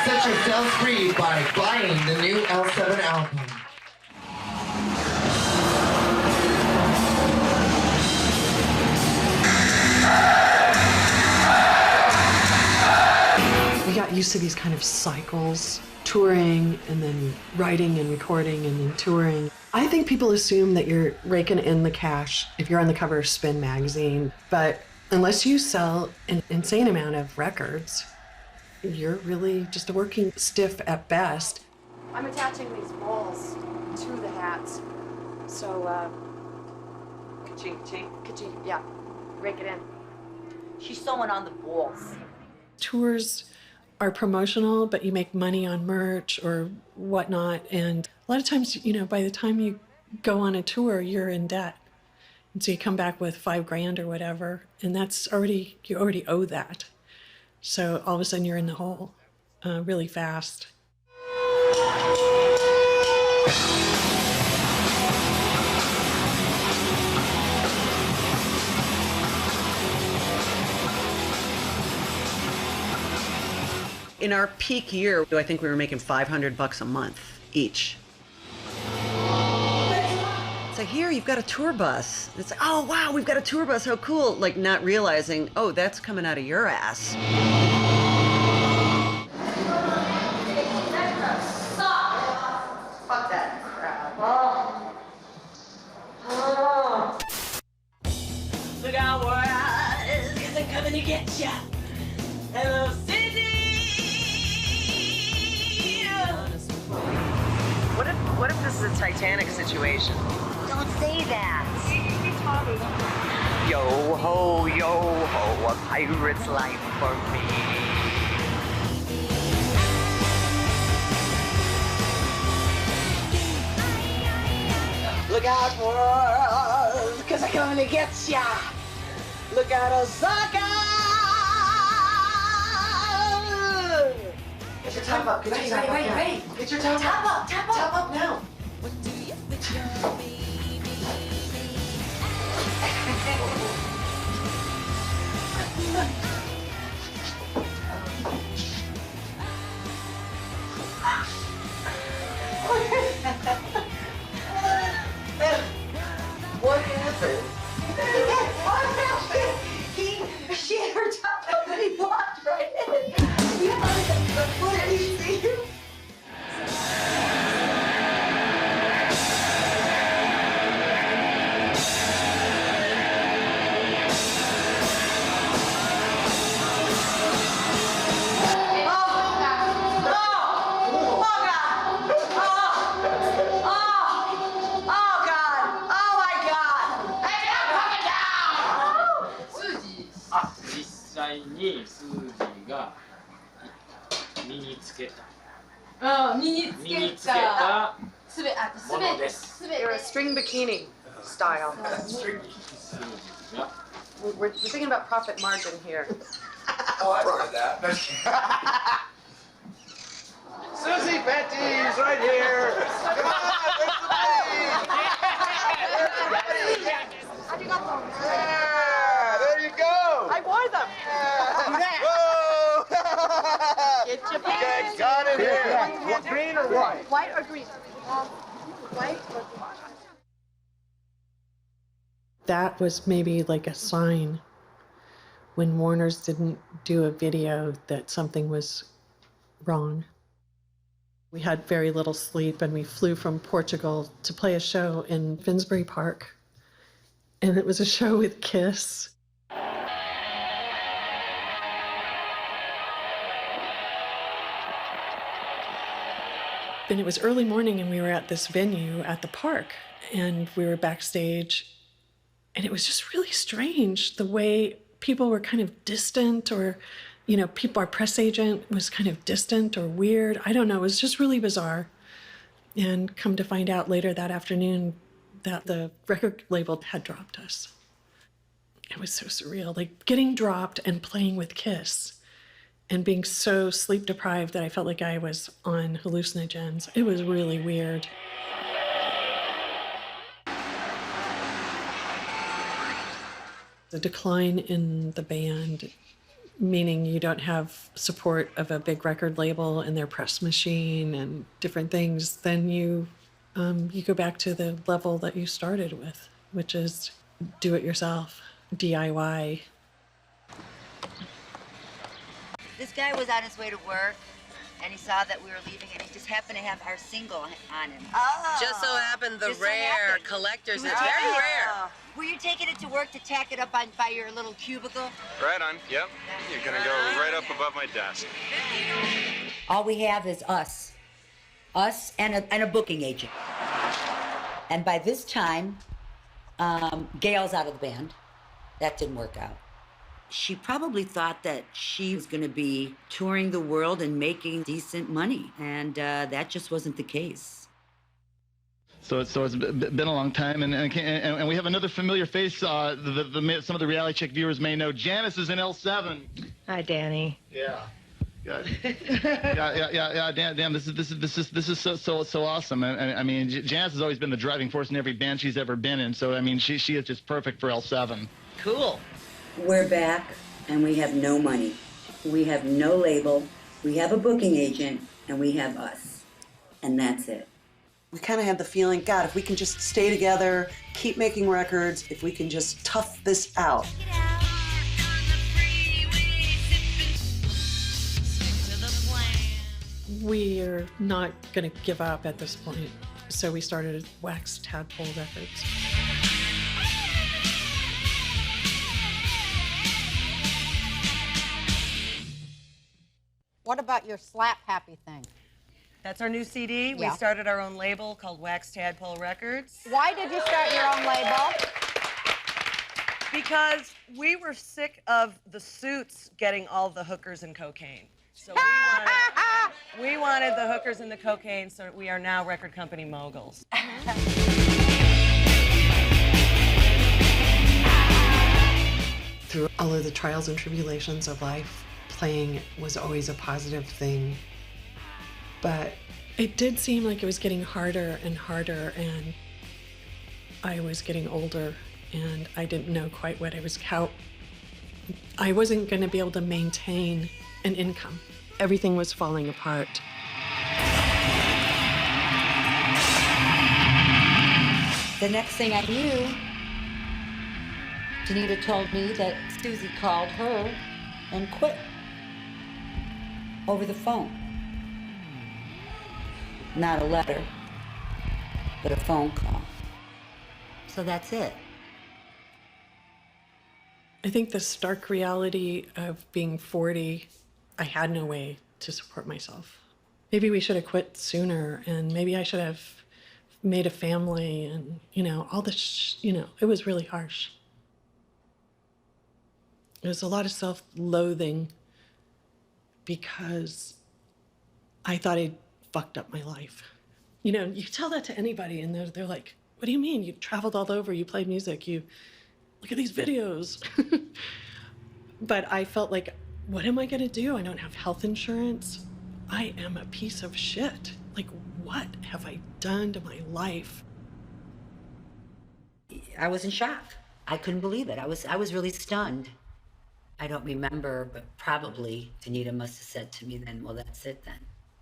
Set yourself free by buying the new L7 album. We got used to these kind of cycles, touring and then writing and recording and then touring. I think people assume that you're raking in the cash if you're on the cover of Spin magazine, but unless you sell an insane amount of records, you're really just a working stiff at best. I'm attaching these balls to the hats. So, Ka-ching, ching. Ka-ching, yeah. Rake it in. She's sewing on the balls. Tours are promotional, but you make money on merch or whatnot. And a lot of times, you know, by the time you go on a tour, you're in debt. And so you come back with $5,000 or whatever, and that's already, you already owe that. So all of a sudden you're in the hole really fast. In our peak year, I think we were making $500 a month each. It's like, here, you've got a tour bus. It's like, oh, wow, we've got a tour bus, how cool. Like, not realizing, oh, that's coming out of your ass. Fuck that crap. Look out, world, 'cause I'm coming to get ya. Hello, Sydney. What if this is a Titanic situation? Don't say that. Yo ho, a pirate's life for me. Look out, world, 'cause I'm coming to get ya. Look out, Osaka. Get your top up. Get your top up. Ready. Get your top up. Top up. Top up now. What happened? She had her top up and he walked right in. What did he see you? You're a string bikini style. We're thinking about profit margin here. Oh, I've heard that. Susie Petty's right here. Come on, where's the yeah, there you go. I wore them. Whoa! Get your Okay, got it here. Green or white? White or green? White or green? That was maybe like a sign when Warner's didn't do a video that something was wrong. We had very little sleep and we flew from Portugal to play a show in Finsbury Park. And it was a show with Kiss. And it was early morning and we were at this venue at the park and we were backstage. And it was just really strange the way people were kind of distant or, you know, our press agent was kind of distant or weird. I don't know, it was just really bizarre. And come to find out later that afternoon that the record label had dropped us. It was so surreal, like getting dropped and playing with Kiss and being so sleep deprived that I felt like I was on hallucinogens. It was really weird. The decline in the band, meaning you don't have support of a big record label and their press machine and different things, then you go back to the level that you started with, which is do it yourself, DIY. This guy was on his way to work, and he saw that we were leaving, and he just happened to have our single on him. Oh. Just so happened the rare collectors. It's very rare. Were you taking it to work to tack it up by your little cubicle? Right on, yep. You're gonna go right up above my desk. All we have is us and a booking agent. And by this time, Gail's out of the band. That didn't work out. She probably thought that she was going to be touring the world and making decent money, and that just wasn't the case. So it's been a long time, and we have another familiar face. Some of the reality check viewers may know. Janice is in L7. Hi, Danny. Yeah. Yeah. Damn. This is so awesome. I mean, Janice has always been the driving force in every band she's ever been in. So I mean, she is just perfect for L7. Cool. We're back, and we have no money. We have no label. We have a booking agent, and we have us. And that's it. We kind of had the feeling, God, if we can just stay together, keep making records, if we can just tough this out. We're not going to give up at this point, so we started Wax Tadpole Records. What about your Slap Happy thing? That's our new CD. Yeah. We started our own label called Wax Tadpole Records. Why did you start your own label? Because we were sick of the Suits getting all the hookers and cocaine. So we wanted the hookers and the cocaine, so we are now record company moguls. Through all of the trials and tribulations of life, playing was always a positive thing. But it did seem like it was getting harder and harder, and I was getting older, and I didn't know quite how I wasn't going to be able to maintain an income. Everything was falling apart. The next thing I knew, Danita told me that Susie called her and quit over the phone. Not a letter, but a phone call. So that's it. I think the stark reality of being 40, I had no way to support myself. Maybe we should have quit sooner, and maybe I should have made a family, and, all this, it was really harsh. There was a lot of self-loathing because I thought I'd fucked up my life. You tell that to anybody, and they're like, what do you mean? You traveled all over, you played music, you look at these videos. But I felt like, what am I gonna do? I don't have health insurance. I am a piece of shit. Like, what have I done to my life? I was in shock. I couldn't believe it. I was really stunned. I don't remember, but probably Danita must have said to me then, well, that's it then.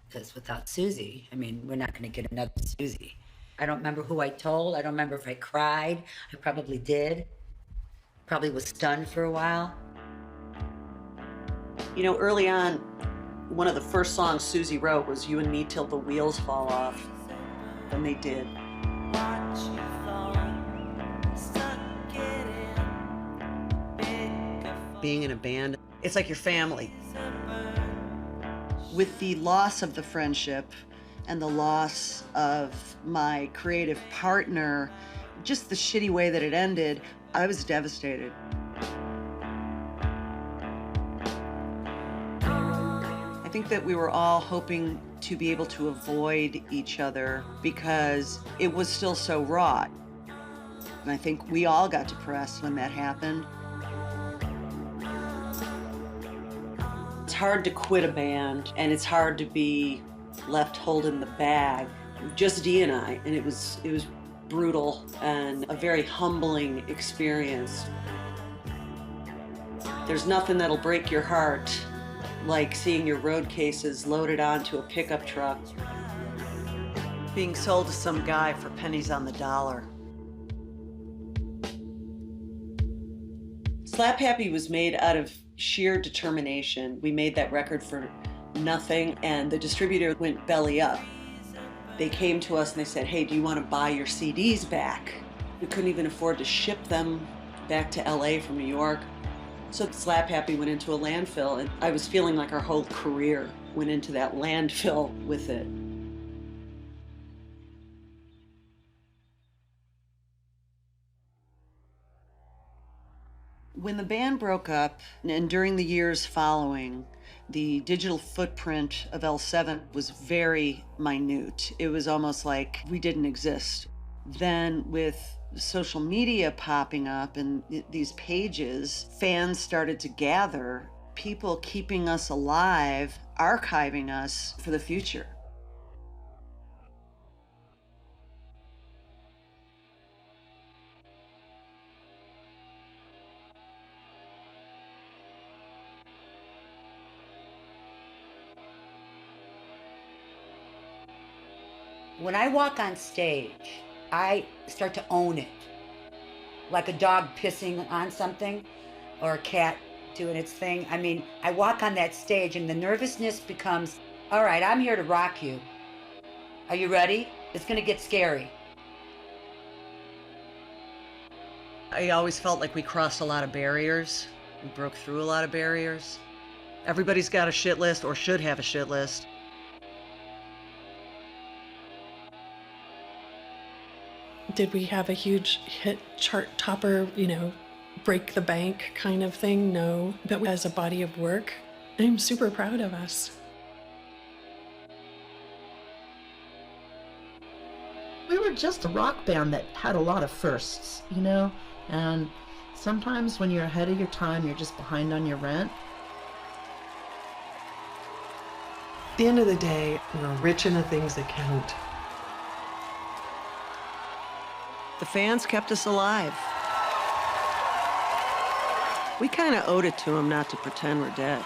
Because without Susie, we're not gonna get another Susie. I don't remember who I told. I don't remember if I cried. I probably did. Probably was stunned for a while. Early on, one of the first songs Susie wrote was You and Me Till the Wheels Fall Off. And they did. Being in a band, it's like your family. With the loss of the friendship and the loss of my creative partner, just the shitty way that it ended, I was devastated. I think that we were all hoping to be able to avoid each other because it was still so raw. And I think we all got depressed when that happened. It's hard to quit a band, and it's hard to be left holding the bag. Just Dee and I, and it was brutal and a very humbling experience. There's nothing that'll break your heart like seeing your road cases loaded onto a pickup truck, being sold to some guy for pennies on the dollar. Slap Happy was made out of sheer determination. We made that record for nothing, and the distributor went belly up. They came to us and they said, hey, do you want to buy your CDs back? We couldn't even afford to ship them back to LA from New York. So Slap Happy went into a landfill, and I was feeling like our whole career went into that landfill with it. When the band broke up, and during the years following, the digital footprint of L7 was very minute. It was almost like we didn't exist. Then with social media popping up and these pages, fans started to gather, people keeping us alive, archiving us for the future. When I walk on stage, I start to own it. Like a dog pissing on something or a cat doing its thing. I mean, I walk on that stage and the nervousness becomes, all right, I'm here to rock you. Are you ready? It's gonna get scary. I always felt like we crossed a lot of barriers. We broke through a lot of barriers. Everybody's got a shit list or should have a shit list. Did we have a huge hit chart topper, break the bank kind of thing? No. But as a body of work, I'm super proud of us. We were just a rock band that had a lot of firsts, and sometimes when you're ahead of your time, you're just behind on your rent. At the end of the day, we're rich in the things that count. The fans kept us alive. We kind of owed it to them not to pretend we're dead.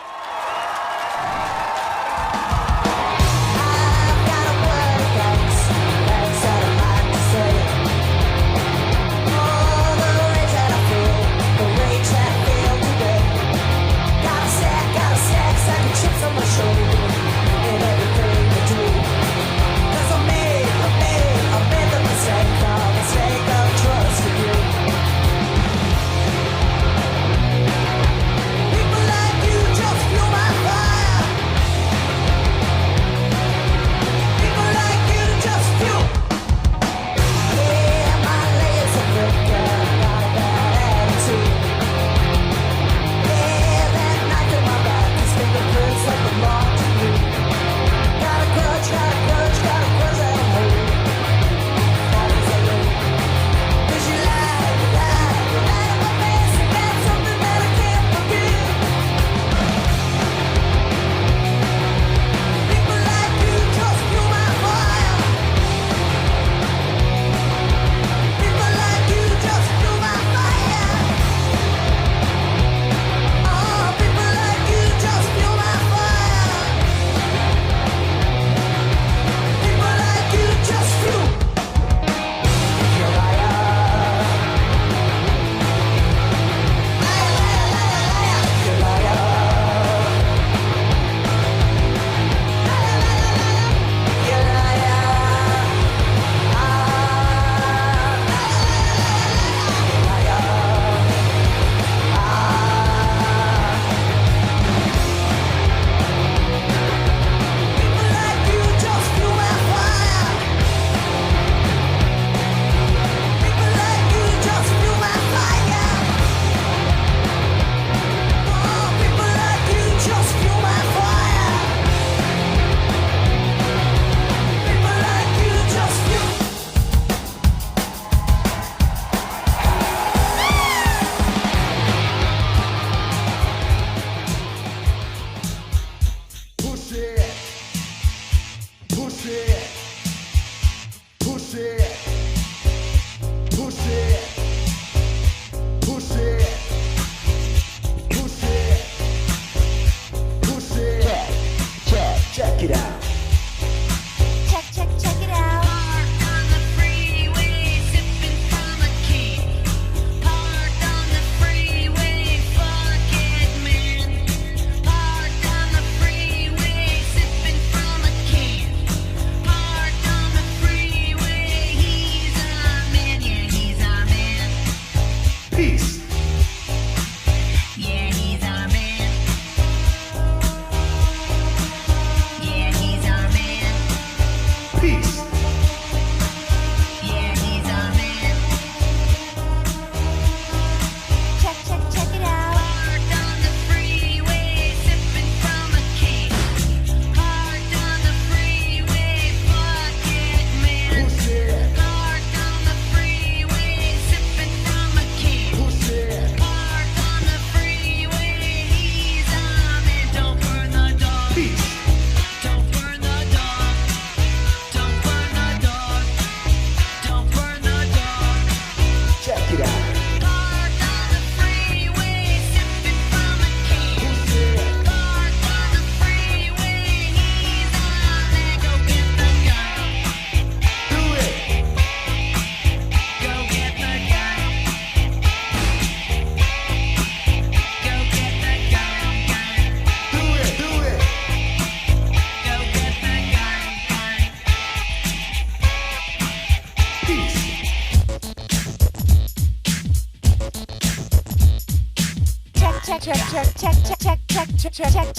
it out.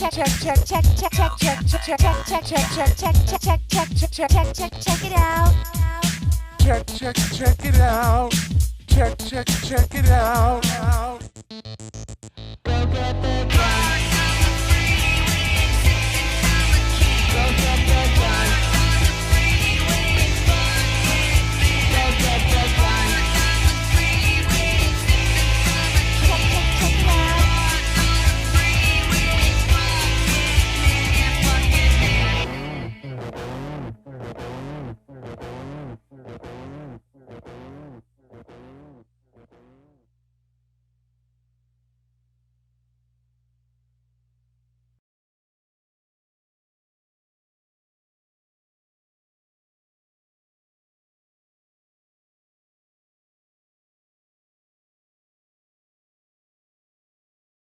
Check it out. Check it out.